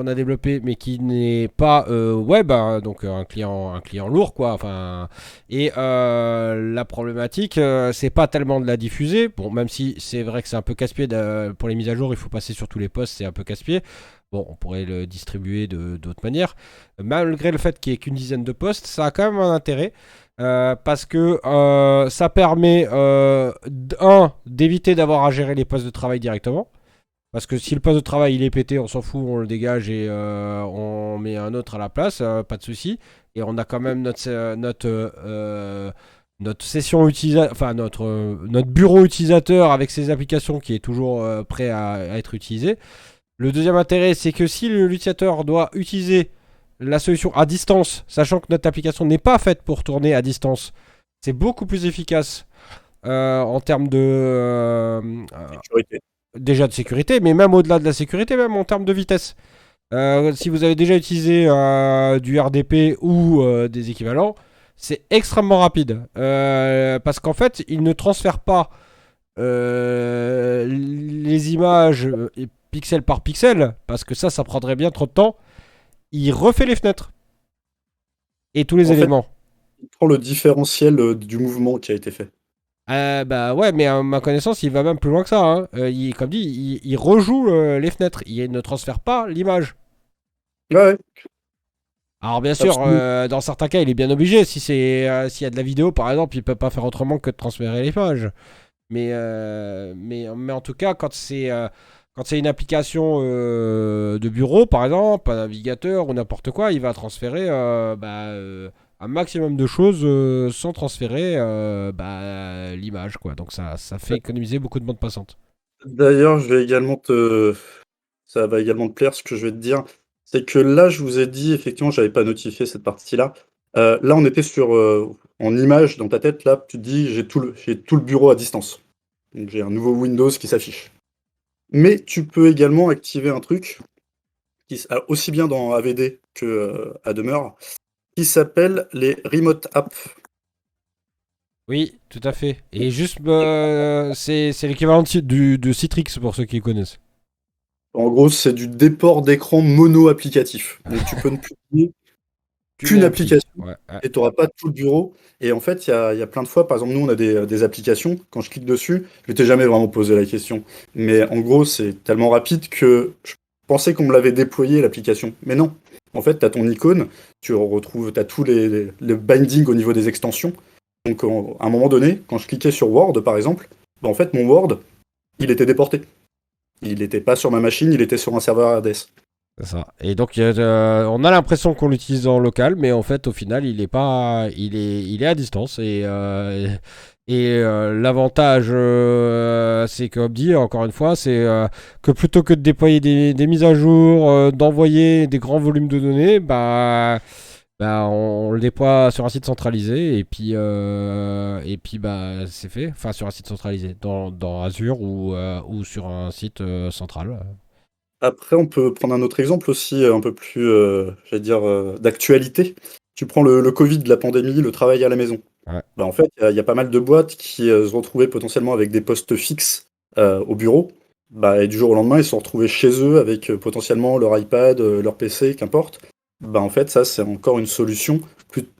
a développée mais qui n'est pas web, hein, donc un client lourd quoi. Enfin, et la problématique c'est pas tellement de la diffuser, bon, même si c'est vrai que c'est un peu casse-pied pour les mises à jour, il faut passer sur tous les postes, c'est un peu casse-pied. Bon, on pourrait le distribuer d'autres manières. Malgré le fait qu'il n'y ait qu'une dizaine de postes, ça a quand même un intérêt. Parce que ça permet d'éviter d'avoir à gérer les postes de travail directement. Parce que si le poste de travail il est pété, on s'en fout, on le dégage et on met un autre à la place, pas de souci. Et on a quand même notre session utilisateur, enfin notre bureau utilisateur avec ses applications qui est toujours prêt à être utilisé. Le deuxième intérêt, c'est que si l'utilisateur doit utiliser la solution à distance, sachant que notre application n'est pas faite pour tourner à distance, c'est beaucoup plus efficace en termes de Sécurité. déjà de sécurité, mais même au-delà de la sécurité, même en termes de vitesse. Si vous avez déjà utilisé du RDP ou des équivalents, c'est extrêmement rapide. Parce qu'en fait, il ne transfère pas les images pixel par pixel, parce que ça prendrait bien trop de temps. Il refait les fenêtres et tous les En fait, éléments. il prend le différentiel du mouvement qui a été fait. Bah ouais, mais à ma connaissance, il va même plus loin que ça, hein. Comme dit, il rejoue les fenêtres. Il ne transfère pas l'image. Ouais, Alors bien sûr, absolument. dans certains cas, il est bien obligé. Si s'il y a de la vidéo, par exemple, il peut pas faire autrement que de transférer l'image. Mais en tout cas, quand c'est une application de bureau, par exemple, un navigateur ou n'importe quoi, il va transférer un maximum de choses sans transférer l'image, quoi. Donc ça fait économiser beaucoup de bande passante. D'ailleurs, ça va également te plaire ce que je vais te dire. C'est que là, je vous ai dit, effectivement, j'avais pas notifié cette partie-là. Là, on était en image dans ta tête. Là, tu te dis, j'ai tout le bureau à distance. Donc, j'ai un nouveau Windows qui s'affiche. Mais tu peux également activer un truc aussi bien dans AVD que à demeure, qui s'appelle les Remote Apps. Oui, tout à fait. Et juste, c'est l'équivalent de Citrix pour ceux qui connaissent. En gros, c'est du déport d'écran mono-applicatif. Donc, tu peux ne publier qu'une appli. application Ouais, ouais. et tu n'auras pas tout le bureau. Et en fait, il y a plein de fois, par exemple, nous, on a des applications. Quand je clique dessus, je m'étais jamais vraiment posé la question. Mais en gros, c'est tellement rapide que je pensais qu'on me l'avait déployé, l'application. Mais non. En fait, tu as ton icône, tu as tous les bindings au niveau des extensions. Donc, à un moment donné, quand je cliquais sur Word, par exemple, en fait, mon Word, il était déporté. Il n'était pas sur ma machine, il était sur un serveur RDS. C'est ça. Et donc, on a l'impression qu'on l'utilise en local, mais en fait, au final, il est pas, il est à distance. Et l'avantage, c'est comme dit, encore une fois, c'est que plutôt que de déployer des mises à jour, d'envoyer des grands volumes de données, on le déploie sur un site centralisé et puis c'est fait. Enfin, sur un site centralisé, dans Azure ou sur un site central. Après, on peut prendre un autre exemple aussi, un peu plus, j'allais dire, d'actualité. Tu prends le Covid, la pandémie, le travail à la maison. Ouais. Bah, en fait, il y a pas mal de boîtes qui se retrouvaient potentiellement avec des postes fixes au bureau. Bah, et du jour au lendemain, ils se sont retrouvés chez eux avec potentiellement leur iPad, leur PC, qu'importe. Bah, en fait, ça, c'est encore une solution.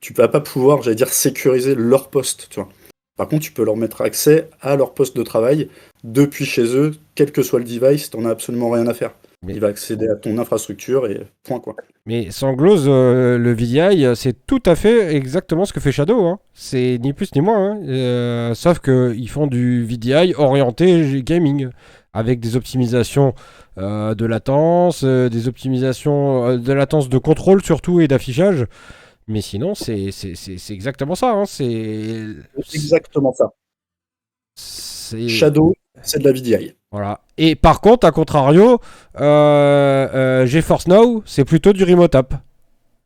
Tu vas pas pouvoir, j'allais dire, sécuriser leur poste, tu vois. Par contre, tu peux leur mettre accès à leur poste de travail depuis chez eux, quel que soit le device, t'en as absolument rien à faire. Mais Il va accéder à ton infrastructure et point quoi. Mais sans glose, le VDI, c'est tout à fait exactement ce que fait Shadow, hein. C'est ni plus ni moins, hein. Sauf qu'ils font du VDI orienté gaming, avec des optimisations de latence, des optimisations de latence de contrôle surtout et d'affichage. Mais sinon, c'est exactement ça, hein. Exactement ça. C'est- Shadow, c'est de la VDI. Voilà. Et par contre, à contrario, GeForce Now, c'est plutôt du remote app.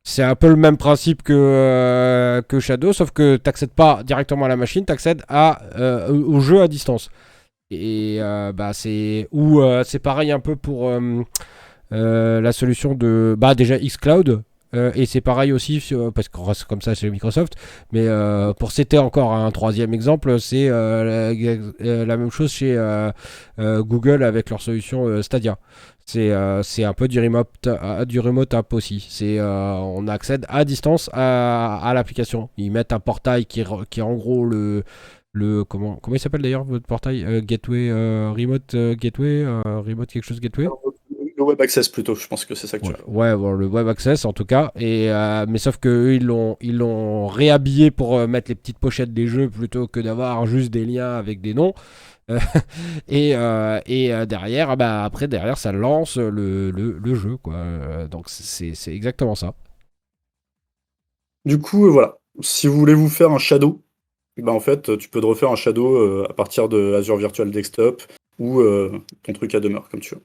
C'est un peu le même principe que Shadow, sauf que tu n'accèdes pas directement à la machine, tu accèdes au jeu à distance. Et c'est pareil un peu pour la solution de déjà Xcloud. Et c'est pareil aussi, parce qu'on reste comme ça chez Microsoft. Mais pour citer encore un troisième exemple, c'est la même chose chez Google avec leur solution Stadia. C'est un peu du remote app aussi. On accède à distance à l'application. Ils mettent un portail qui est en gros comment il s'appelle d'ailleurs votre portail, Gateway, Remote Gateway, Remote quelque chose Gateway. Le Web Access plutôt, je pense que c'est ça que tu veux. Ouais, bon, le Web Access en tout cas. Mais sauf que eux, ils l'ont réhabillé pour mettre les petites pochettes des jeux plutôt que d'avoir juste des liens avec des noms. Derrière, derrière, ça lance le jeu, quoi. Donc c'est exactement ça. Du coup, voilà. Si vous voulez vous faire un Shadow, en fait, tu peux te refaire un Shadow à partir de Azure Virtual Desktop ou ton truc à demeure, comme tu veux.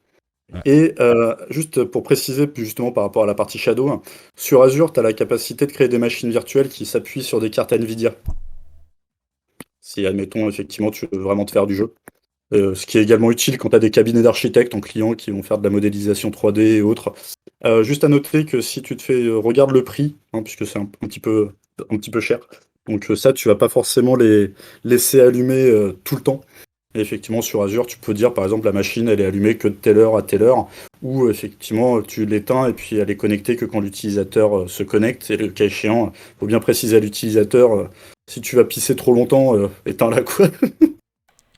Ouais. Et juste pour préciser, plus justement par rapport à la partie Shadow, hein, sur Azure, tu as la capacité de créer des machines virtuelles qui s'appuient sur des cartes NVIDIA. Si, admettons, effectivement, tu veux vraiment te faire du jeu. Ce qui est également utile quand tu as des cabinets d'architectes en client qui vont faire de la modélisation 3D et autres. Juste à noter que si tu te fais, regarde le prix, hein, puisque c'est un petit peu cher. Donc ça, tu vas pas forcément les laisser allumer tout le temps. Et effectivement, sur Azure, tu peux dire, par exemple, la machine, elle est allumée que de telle heure à telle heure, ou effectivement, tu l'éteins et puis elle est connectée que quand l'utilisateur se connecte. Et le cas échéant, faut bien préciser à l'utilisateur, si tu vas pisser trop longtemps, éteins-la, quoi.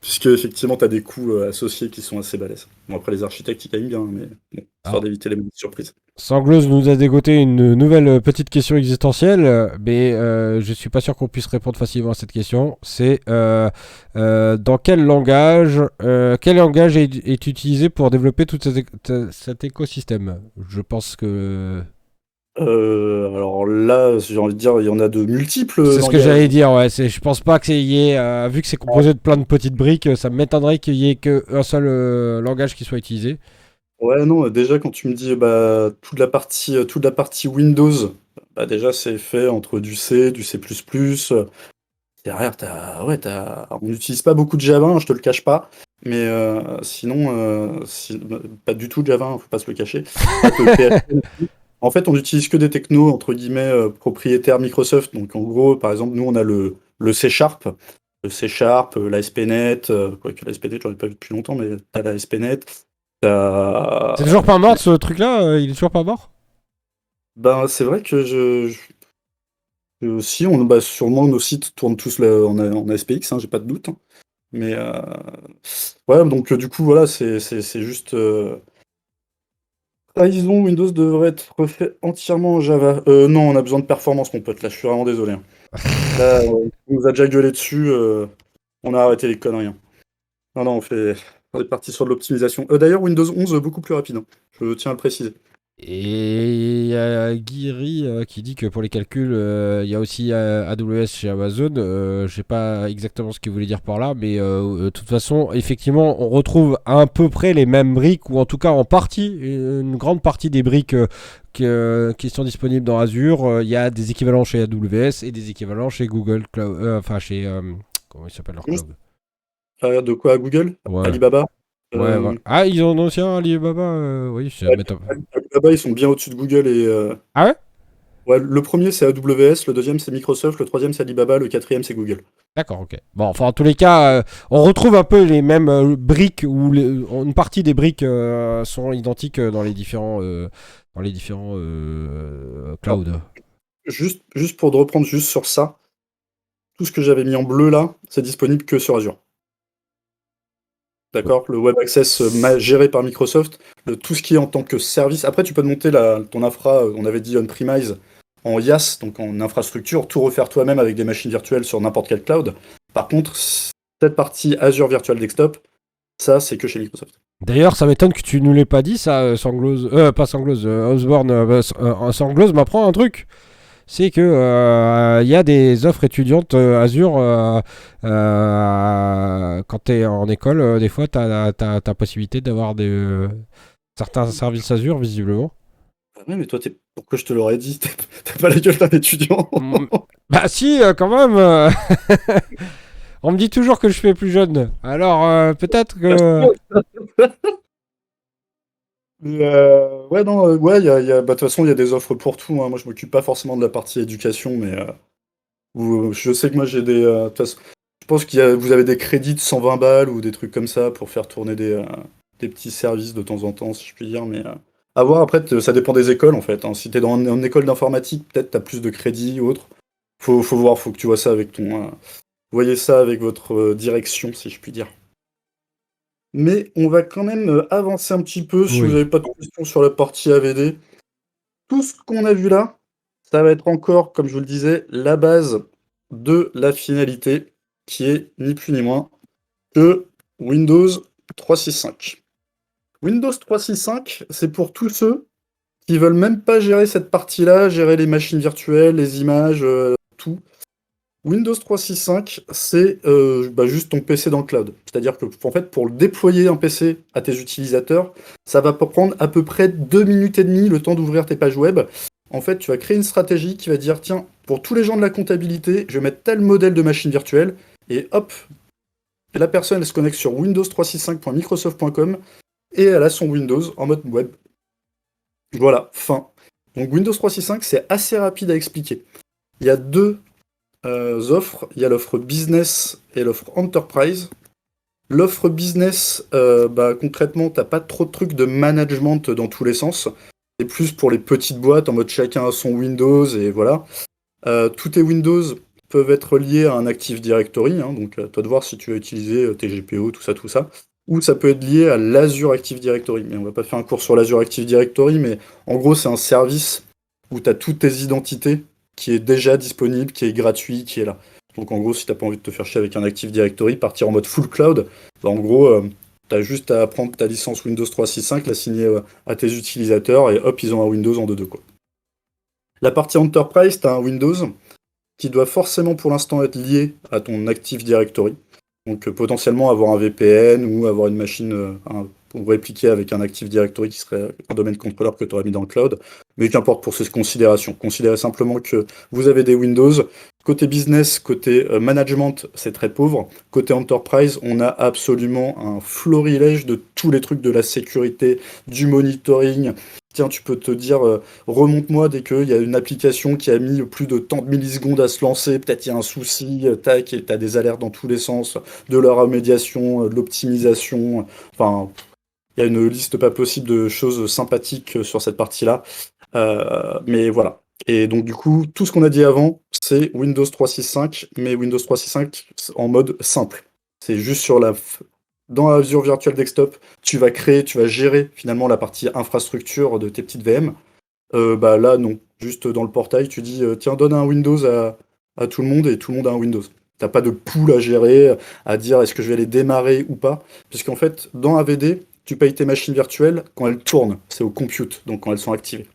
Puisque effectivement, tu as des coûts associés qui sont assez balèzes. Bon, après, les architectes, ils gagnent bien, mais bon, histoire Alors, d'éviter les mauvaises surprises. Sangleuse nous a dégoté une nouvelle petite question existentielle, mais je suis pas sûr qu'on puisse répondre facilement à cette question. C'est dans quel langage est utilisé pour développer tout cet écosystème? Je pense que Alors là, j'ai envie de dire, il y en a de multiples c'est ce que langages. j'allais dire. Ouais, je pense pas qu'il y ait, vu que c'est composé de plein de petites briques, ça m'étonnerait qu'il y ait qu'un seul langage qui soit utilisé. Ouais, non, déjà quand tu me dis bah, toute la partie Windows, bah, déjà c'est fait entre du C, du C++. Derrière, on n'utilise pas beaucoup de Java, hein, je te le cache pas. Mais sinon, pas du tout de Java, hein, faut pas se le cacher. Pas que le PHP. En fait, on n'utilise que des technos, entre guillemets, propriétaires Microsoft. Donc en gros, par exemple, nous on a le C Sharp. Le C Sharp, l'ASP.NET, quoique l'ASP.NET, j'en ai pas vu depuis longtemps, mais t'as l'ASP.NET. C'est T'as... toujours pas mort ce truc-là? Il est toujours pas mort? Ben, c'est vrai que si, bah, sûrement nos sites tournent tous en ASPX, hein, j'ai pas de doute, hein. Mais ouais, donc du coup, voilà, c'est juste. Trahison, Windows devrait être refait entièrement en Java. Non, on a besoin de performance, mon pote, là, je suis vraiment désolé, hein. Là, on nous a déjà gueulé dessus, on a arrêté les conneries, hein. Non, non, on est parti sur de l'optimisation. D'ailleurs, Windows 11, beaucoup plus rapide, hein. Je tiens à le préciser. Et il y a Guiri qui dit que pour les calculs, il y a aussi AWS chez Amazon. Je sais pas exactement ce qu'il voulait dire par là, mais de toute façon, effectivement, on retrouve à peu près les mêmes briques, ou en tout cas en partie, une grande partie des briques qui sont disponibles dans Azure. Il y a des équivalents chez AWS et des équivalents chez Google Cloud, enfin chez comment il s'appelle leur cloud. De quoi à Google? Ouais. Alibaba? Ouais, voilà. Ah, ils en ont aussi un Alibaba, oui, c'est Alibaba, ils sont bien au-dessus de Google et. Ah ouais? Ouais, le premier c'est AWS, le deuxième c'est Microsoft, le troisième c'est Alibaba, le quatrième c'est Google. D'accord, ok. Bon, enfin, en tous les cas, on retrouve un peu les mêmes briques, ou une partie des briques sont identiques dans les différents, Alors, clouds. juste pour te reprendre juste sur ça, tout ce que j'avais mis en bleu là, c'est disponible que sur Azure. D'accord? Le Web Access géré par Microsoft, tout ce qui est en tant que service. Après, tu peux te monter ton infra, on avait dit on-premise, en IaaS, donc en infrastructure, tout refaire toi-même avec des machines virtuelles sur n'importe quel cloud. Par contre, cette partie Azure Virtual Desktop, ça, c'est que chez Microsoft. D'ailleurs, ça m'étonne que tu nous l'aies pas dit, ça, Sanglose. Pas Sanglose, Osborne. Sanglose m'apprend un truc. C'est que y a des offres étudiantes Azure quand tu es en école. Des fois, tu as possibilité d'avoir certains services Azure, visiblement. Ah ouais, mais toi, pourquoi je te l'aurais dit? T'as pas la gueule d'un étudiant. Bah si, quand même. On me dit toujours que je fais plus jeune. Alors, peut-être que... Ouais, non, ouais, bah, de toute façon, il y a des offres pour tout, hein. Moi, je m'occupe pas forcément de la partie éducation, mais je sais que moi, j'ai de toute façon, je pense vous avez des crédits de 120 balles ou des trucs comme ça pour faire tourner des petits services de temps en temps, si je puis dire. Mais à voir, après, ça dépend des écoles, en fait, hein. Si t'es dans une école d'informatique, peut-être t'as plus de crédits ou autre. Faut voir, faut que tu vois ça avec voyez ça avec votre direction, si je puis dire. Mais on va quand même avancer un petit peu si vous Oui. n'avez pas de questions sur la partie AVD. Tout ce qu'on a vu là, ça va être encore, comme je vous le disais, la base de la finalité, qui est ni plus ni moins que Windows 365. Windows 365, c'est pour tous ceux qui veulent même pas gérer cette partie-là, gérer les machines virtuelles, les images, tout. Windows 365, c'est bah, juste ton PC dans le cloud. C'est-à-dire que en fait, pour déployer un PC à tes utilisateurs, ça va prendre à peu près 2 minutes et demie le temps d'ouvrir tes pages web. En fait, tu vas créer une stratégie qui va dire, tiens, pour tous les gens de la comptabilité, je vais mettre tel modèle de machine virtuelle, et hop, la personne elle se connecte sur windows365.microsoft.com, et elle a son Windows en mode web. Voilà, fin. Donc Windows 365, c'est assez rapide à expliquer. Il y a deux offres. Il y a l'offre business et l'offre enterprise. L'offre business, concrètement, t'as pas trop de trucs de management dans tous les sens. C'est plus pour les petites boîtes, en mode chacun a son Windows, et voilà. Tous tes Windows peuvent être liés à un Active Directory, hein, donc à toi de voir si tu vas utiliser tes GPO, tout ça. Ou ça peut être lié à l'Azure Active Directory. Mais on va pas faire un cours sur l'Azure Active Directory, mais en gros, c'est un service où tu as toutes tes identités qui est déjà disponible, qui est gratuit, qui est là. Donc en gros, si t'as pas envie de te faire chier avec un Active Directory, partir en mode full cloud, en gros, t'as juste à prendre ta licence Windows 365, la signer à tes utilisateurs, et hop, ils ont un Windows en 2.2, quoi. La partie Enterprise, t'as un Windows qui doit forcément pour l'instant être lié à ton Active Directory. Donc potentiellement avoir un VPN ou avoir une machine pour répliquer avec un Active Directory qui serait un domaine contrôleur que tu aurais mis dans le cloud. Mais qu'importe pour ces considérations. Considérez simplement que vous avez des Windows. Côté business, côté management, c'est très pauvre. Côté enterprise, on a absolument un florilège de tous les trucs de la sécurité, du monitoring. Tiens, tu peux te dire, remonte-moi dès qu'il y a une application qui a mis plus de tant de millisecondes à se lancer, peut-être il y a un souci, tac, et tu as des alertes dans tous les sens, de la remédiation, de l'optimisation, enfin, il y a une liste pas possible de choses sympathiques sur cette partie-là. Mais voilà. Et donc du coup, tout ce qu'on a dit avant, c'est Windows 365, mais Windows 365 en mode simple. C'est juste dans Azure Virtual Desktop, tu vas gérer finalement la partie infrastructure de tes petites VM. Là, non. Juste dans le portail, tu dis, tiens, donne un Windows à tout le monde, et tout le monde a un Windows. T'as pas de pool à gérer, à dire est-ce que je vais les démarrer ou pas. Puisqu'en fait, dans AVD, tu payes tes machines virtuelles quand elles tournent. C'est au compute, donc quand elles sont activées.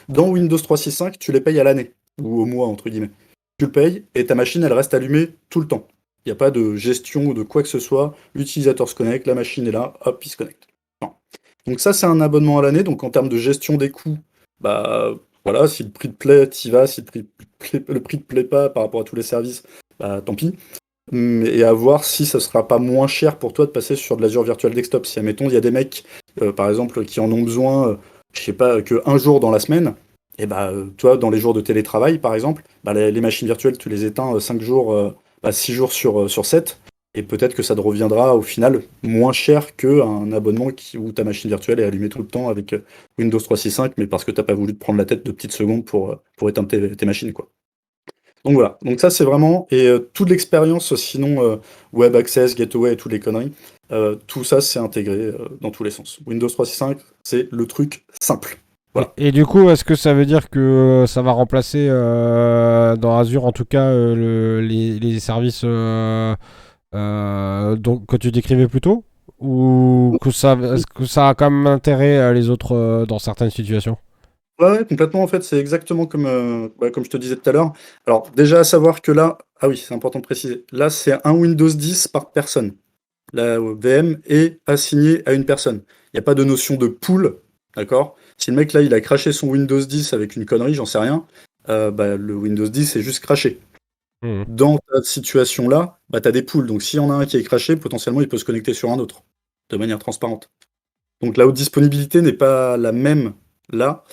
Dans Windows 365, tu les payes à l'année, ou au mois, entre guillemets. Tu le payes, et ta machine, elle reste allumée tout le temps. Il n'y a pas de gestion ou de quoi que ce soit. L'utilisateur se connecte, la machine est là, hop, il se connecte. Non. Donc ça, c'est un abonnement à l'année. Donc en termes de gestion des coûts, voilà, si le prix te plaît, t'y vas. Si le prix te plaît pas par rapport à tous les services, tant pis. Et à voir si ça sera pas moins cher pour toi de passer sur de l'Azure Virtual Desktop. Si, admettons, il y a des mecs, par exemple, qui en ont besoin, je sais pas, que un jour dans la semaine, et toi, dans les jours de télétravail, par exemple, les machines virtuelles, tu les éteins 5 jours, 6 jours sur 7, et peut-être que ça te reviendra au final moins cher qu'un abonnement où ta machine virtuelle est allumée tout le temps avec Windows 365, mais parce que t'as pas voulu te prendre la tête de petites secondes pour éteindre tes machines, quoi. Donc voilà, donc ça c'est vraiment, et toute l'expérience, sinon Web Access, Gateway et toutes les conneries, tout ça c'est intégré dans tous les sens. Windows 365, c'est le truc simple. Voilà. Et du coup, est-ce que ça veut dire que ça va remplacer dans Azure, en tout cas, les services que tu décrivais plus tôt? Ou est-ce que ça a quand même intérêt les autres dans certaines situations? Ouais, complètement, en fait, c'est exactement comme je te disais tout à l'heure. Alors, déjà à savoir que là, ah oui, c'est important de préciser, là, c'est un Windows 10 par personne. La VM est assignée à une personne. Il n'y a pas de notion de pool, d'accord? Si le mec, là, il a craché son Windows 10 avec une connerie, j'en sais rien, le Windows 10 est juste craché. Mmh. Dans ta situation-là, tu as des pools. Donc, s'il y en a un qui est craché, potentiellement, il peut se connecter sur un autre, de manière transparente. Donc, la haute disponibilité n'est pas la même là.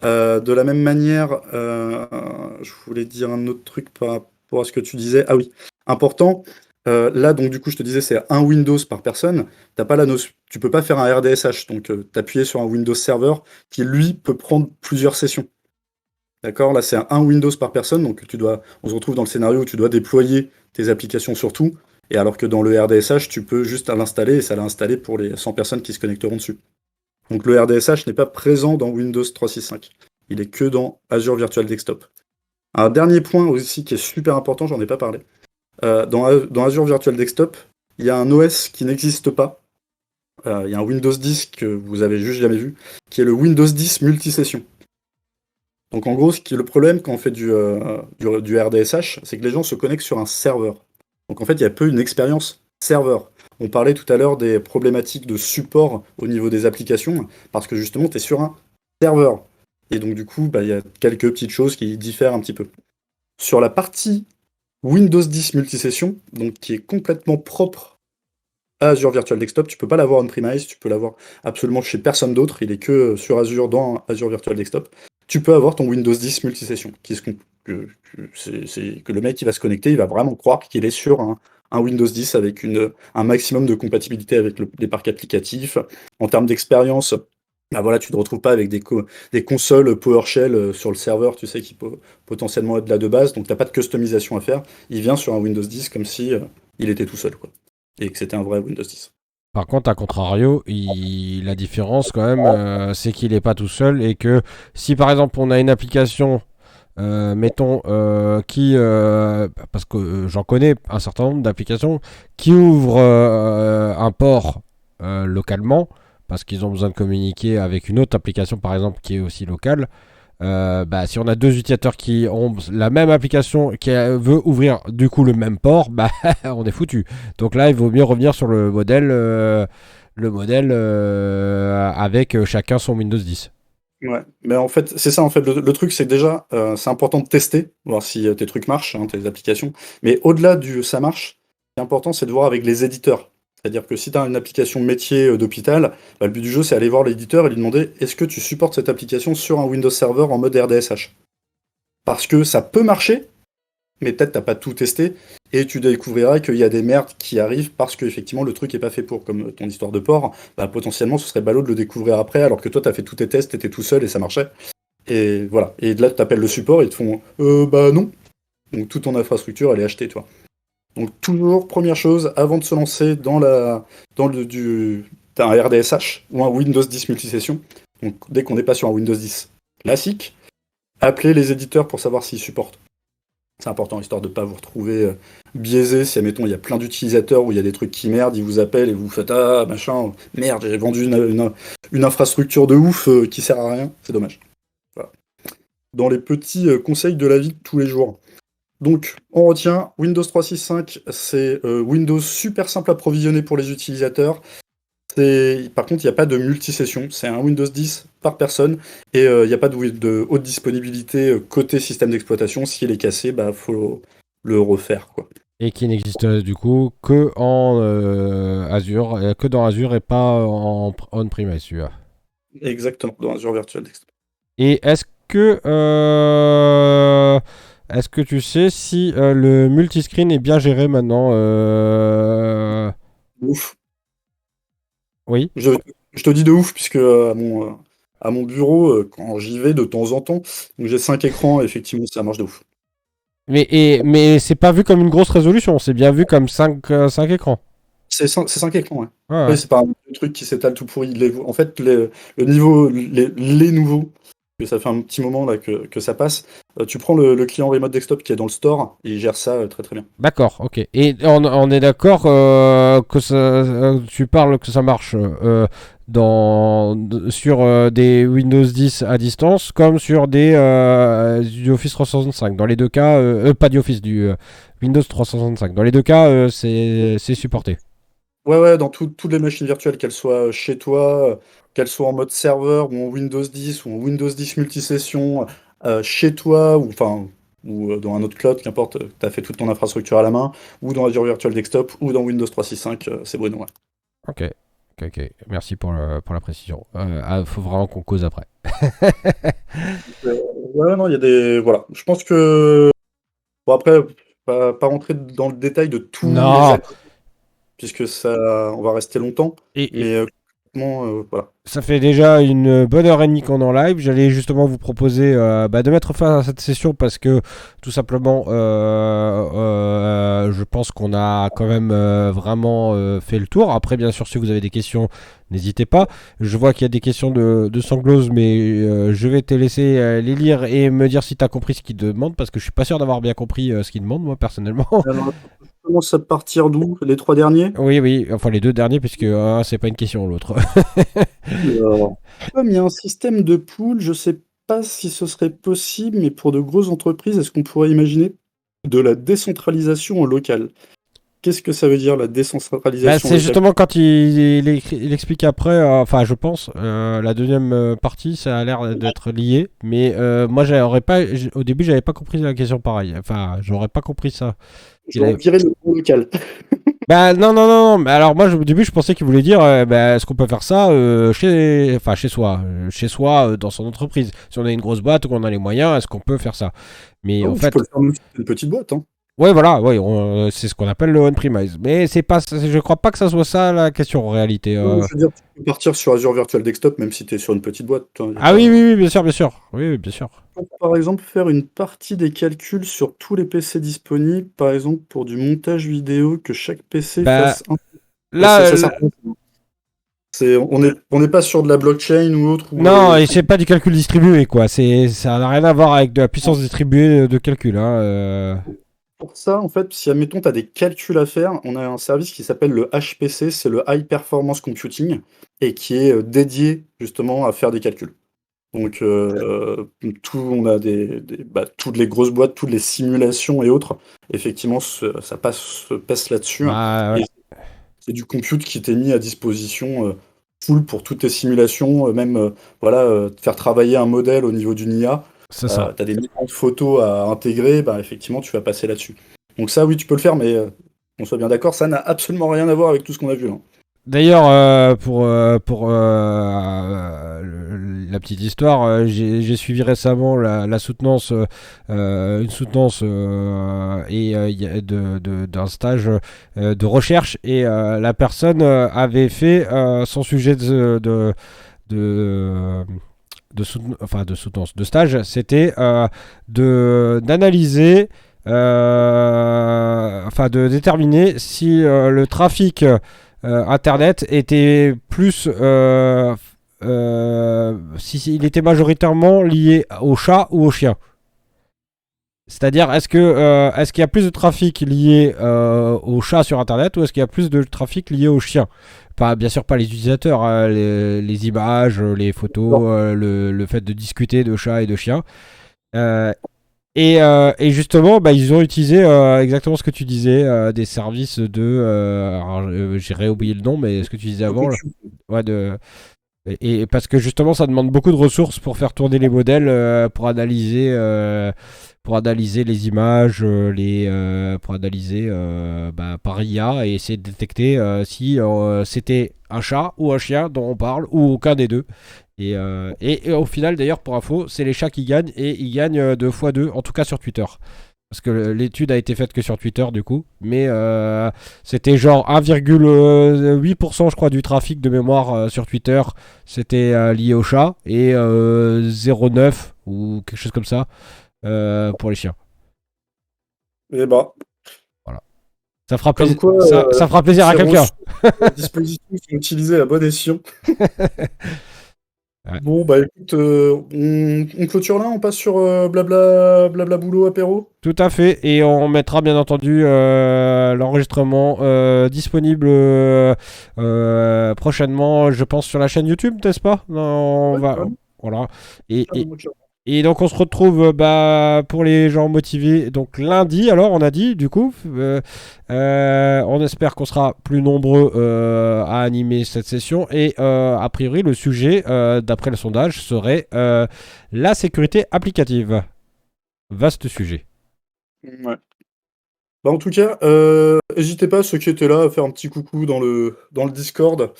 De la même manière, je voulais dire un autre truc par rapport à ce que tu disais. Ah oui, important. Là, donc du coup, je te disais, c'est un Windows par personne. Tu peux pas faire un RDSH, donc t'appuyer sur un Windows Server qui, lui, peut prendre plusieurs sessions. D'accord? Là, c'est un Windows par personne, donc on se retrouve dans le scénario où tu dois déployer tes applications sur tout, et alors que dans le RDSH, tu peux juste l'installer, et ça l'a installé pour les 100 personnes qui se connecteront dessus. Donc le RDSH n'est pas présent dans Windows 365. Il est que dans Azure Virtual Desktop. Un dernier point aussi qui est super important, j'en ai pas parlé. Dans Azure Virtual Desktop, il y a un OS qui n'existe pas. Il y a un Windows 10 que vous avez juste jamais vu, qui est le Windows 10 multisession. Donc en gros, le problème quand on fait du RDSH, c'est que les gens se connectent sur un serveur. Donc en fait, il y a peu une expérience serveur. On parlait tout à l'heure des problématiques de support au niveau des applications, parce que justement, tu es sur un serveur. Et donc du coup, il y a quelques petites choses qui diffèrent un petit peu. Sur la partie Windows 10 multisession, donc qui est complètement propre Azure Virtual Desktop, tu peux pas l'avoir on-premise, tu peux l'avoir absolument chez personne d'autre, il est que sur Azure dans Azure Virtual Desktop. Tu peux avoir ton Windows 10 multisession, que le mec qui va se connecter, il va vraiment croire qu'il est sur un Windows 10 avec un maximum de compatibilité avec les parcs applicatifs. En termes d'expérience, bah voilà, tu te retrouves pas avec des consoles PowerShell sur le serveur, tu sais, qui peut potentiellement être là de base, donc t'as pas de customisation à faire. Il vient sur un Windows 10 comme si il était tout seul, quoi. Et que c'était un vrai Windows 10. Par contre, à contrario, la différence quand même, c'est qu'il n'est pas tout seul et que si par exemple on a une application, mettons, parce que j'en connais un certain nombre d'applications qui ouvrent un port localement, parce qu'ils ont besoin de communiquer avec une autre application par exemple qui est aussi locale. Bah, si on a deux utilisateurs qui ont la même application qui veut ouvrir du coup le même port, bah, on est foutu. Donc là, il vaut mieux revenir sur le modèle avec chacun son Windows 10. Ouais, mais en fait, c'est ça, en fait, le truc, c'est que déjà, c'est important de tester, voir si tes trucs marchent, hein, tes applications. Mais au-delà du ça marche, ce qui est important, c'est de voir avec les éditeurs. C'est-à-dire que si tu as une application métier d'hôpital, bah, le but du jeu, c'est aller voir l'éditeur et lui demander est-ce que tu supportes cette application sur un Windows Server en mode RDSH? Parce que ça peut marcher, mais peut-être t'as pas tout testé, et tu découvriras qu'il y a des merdes qui arrivent parce que effectivement le truc est pas fait pour, comme ton histoire de port, bah potentiellement ce serait ballot de le découvrir après, alors que toi t'as fait tous tes tests, t'étais tout seul et ça marchait. Et voilà. Et là t'appelles le support et ils te font bah non. Donc toute ton infrastructure elle est achetée, toi. Donc toujours, première chose, avant de se lancer t'as un RDSH ou un Windows 10 multisession, donc dès qu'on n'est pas sur un Windows 10 classique, appelez les éditeurs pour savoir s'ils supportent. C'est important, histoire de ne pas vous retrouver biaisé. Si, admettons, il y a plein d'utilisateurs où il y a des trucs qui merdent, ils vous appellent et vous faites ah, machin, merde, j'ai vendu une infrastructure de ouf qui sert à rien. C'est dommage. Voilà. Dans les petits conseils de la vie de tous les jours. Donc, on retient Windows 365, c'est Windows super simple à provisionner pour les utilisateurs. Par contre, il n'y a pas de multisession, c'est un Windows 10 par personne, et il n'y a pas de haute disponibilité côté système d'exploitation. S'il est cassé, bah faut le refaire, quoi. Et qui n'existe du coup que en Azure, que dans Azure et pas en on-premise, celui-là. Exactement, dans Azure Virtual Desktop. Et est-ce que tu sais si le multiscreen est bien géré maintenant Ouf. Oui. Je te dis de ouf, puisque à mon bureau, quand j'y vais de temps en temps, donc j'ai 5 écrans, effectivement, ça marche de ouf. Mais c'est pas vu comme une grosse résolution, c'est bien vu comme 5 écrans. C'est 5 écrans, ouais. Ouais, Ouais, c'est pas un truc qui s'étale tout pourri. En fait, le niveau, les nouveaux, que ça fait un petit moment là que ça passe, tu prends le client Remote Desktop qui est dans le store, et il gère ça très très bien. D'accord, ok. Et on est d'accord que tu parles que ça marche sur des Windows 10 à distance comme sur du Office 365. Dans les deux cas, pas du Office, du Windows 365. Dans les deux cas, c'est supporté. Ouais, dans toutes les machines virtuelles, qu'elles soient chez toi, qu'elles soient en mode serveur, ou en Windows 10, ou en Windows 10 multisession, chez toi, ou dans un autre cloud, qu'importe, tu as fait toute ton infrastructure à la main, ou dans Azure Virtual Desktop, ou dans Windows 365, c'est Bruno. Ouais. Ok. Merci pour la précision. Faut vraiment qu'on cause après. Ouais, non, il y a des. Voilà. Je pense que. Bon, après, pas rentrer dans le détail de tous les Non. accords, puisque ça, on va rester longtemps. Mais voilà. Ça fait déjà une bonne heure et demie qu'on est en live. J'allais justement vous proposer de mettre fin à cette session parce que tout simplement, je pense qu'on a quand même vraiment fait le tour. Après, bien sûr, si vous avez des questions, n'hésitez pas. Je vois qu'il y a des questions de Sanglose, mais je vais te laisser les lire et me dire si tu as compris ce qu'il demande parce que je suis pas sûr d'avoir bien compris ce qu'il demande, moi, personnellement. Alors, on commence à partir d'où? Les 3 derniers? Oui, enfin les deux derniers, puisque c'est pas une question l'autre. Alors, comme il y a un système de pool, je sais pas si ce serait possible, mais pour de grosses entreprises, est-ce qu'on pourrait imaginer de la décentralisation en local? qu'est-ce que ça veut dire la Bah, décentralisation c'est des justement quand il explique après, enfin je pense, la deuxième partie, ça a l'air d'être lié, mais moi au début j'avais pas compris la question pareil, enfin j'aurais pas compris ça. Il J'aurais avait- viré le bon local. Bah non, non, non, non, mais alors moi au début je pensais qu'il voulait dire, bah, est-ce qu'on peut faire ça chez soi, dans son entreprise. Si on a une grosse boîte ou qu'on a les moyens, est-ce qu'on peut faire ça? Mais en Tu fait, peux le faire même si c'est une petite boîte. Hein. ouais, voilà, ouais, c'est ce qu'on appelle le on-premise. Mais je crois pas que ça soit ça la question en réalité. Non, je veux dire, tu peux partir sur Azure Virtual Desktop même si tu es sur une petite boîte. Toi, y a Ah pas- oui, oui, oui, bien sûr, bien sûr. Oui, oui, bien sûr. Pour, par exemple, faire une partie des calculs sur tous les PC disponibles, par exemple pour du montage vidéo, que chaque PC Bah, fasse un. là, Ça sert à rien. On n'est pas sur de la blockchain ou autre. non, et c'est pas du calcul distribué, quoi. Ça n'a rien à voir avec de la puissance distribuée de calcul, hein. Pour ça, en fait, si admettons tu as des calculs à faire, on a un service qui s'appelle le HPC, c'est le High Performance Computing, et qui est dédié justement à faire des calculs. Donc, on a toutes les grosses boîtes, toutes les simulations et autres, effectivement, se passe là-dessus. Bah, ouais, Et c'est du compute qui t'est mis à disposition full pour toutes tes simulations, même voilà, faire travailler un modèle au niveau d'une IA. c'est ça. Tu as des millions de photos à intégrer, bah, effectivement, tu vas passer là-dessus. Donc ça, oui, tu peux le faire, mais on soit bien d'accord, ça n'a absolument rien à voir avec tout ce qu'on a vu là. D'ailleurs, pour la petite histoire, j'ai suivi récemment la soutenance, une soutenance d'un stage de recherche et la personne avait fait son sujet de, de soutenance, de stage, c'était d'analyser, de déterminer si le trafic Internet était plus, s'il était majoritairement lié au chat ou au chien. C'est-à-dire, est-ce qu'il y a plus de trafic lié au chat sur Internet ou est-ce qu'il y a plus de trafic lié au chien? Pas, bien sûr pas les utilisateurs, hein, les images, les photos, le fait de discuter de chats et de chiens. Euh, et justement, bah, ils ont utilisé exactement ce que tu disais, des services j'ai oublié le nom, mais ce que tu disais avant, là. Ouais, et parce que justement, ça demande beaucoup de ressources pour faire tourner les modèles, pour analyser les images, pour analyser par IA et essayer de détecter si c'était un chat ou un chien dont on parle ou aucun des deux. Et au final, d'ailleurs, pour info, c'est les chats qui gagnent et ils gagnent 2 x 2, en tout cas sur Twitter. Parce que l'étude a été faite que sur Twitter du coup, mais c'était genre 1,8% je crois du trafic de mémoire sur Twitter, c'était lié aux chats et 0,9 ou quelque chose comme ça pour les chiens. Et bah, Voilà. Ça fera, comme plaisir, quoi, ça fera plaisir à ces quelqu'un. dispositifs sont utilisés à bon escient. Ouais. Bon, bah écoute, on clôture là, on passe sur blabla boulot apéro. Tout à fait, et on mettra bien entendu l'enregistrement disponible prochainement, je pense, sur la chaîne YouTube, n'est-ce pas? Non, Ouais, carrément. voilà. Et, Carrément. Et donc on se retrouve pour les gens motivés donc lundi alors on a dit du coup on espère qu'on sera plus nombreux à animer cette session et a priori le sujet d'après le sondage serait la sécurité applicative. Vaste sujet. Ouais. Bah en tout cas, n'hésitez pas ceux qui étaient là à faire un petit coucou dans le Discord.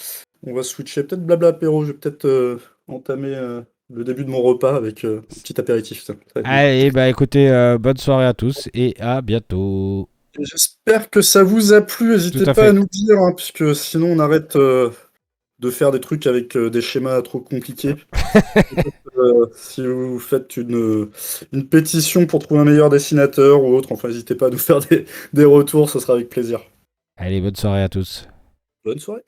On va switcher peut-être blabla apéro, je vais peut-être entamer le début de mon repas avec un petit apéritif. Ça va être bien. Allez bah écoutez bonne soirée à tous et à bientôt. Et j'espère que ça vous a plu, n'hésitez Tout à pas fait. à nous dire, hein, puisque sinon on arrête de faire des trucs avec des schémas trop compliqués. Si vous faites une pétition pour trouver un meilleur dessinateur ou autre, enfin n'hésitez pas à nous faire des retours, ce sera avec plaisir. Allez bonne soirée à tous. Bonne soirée.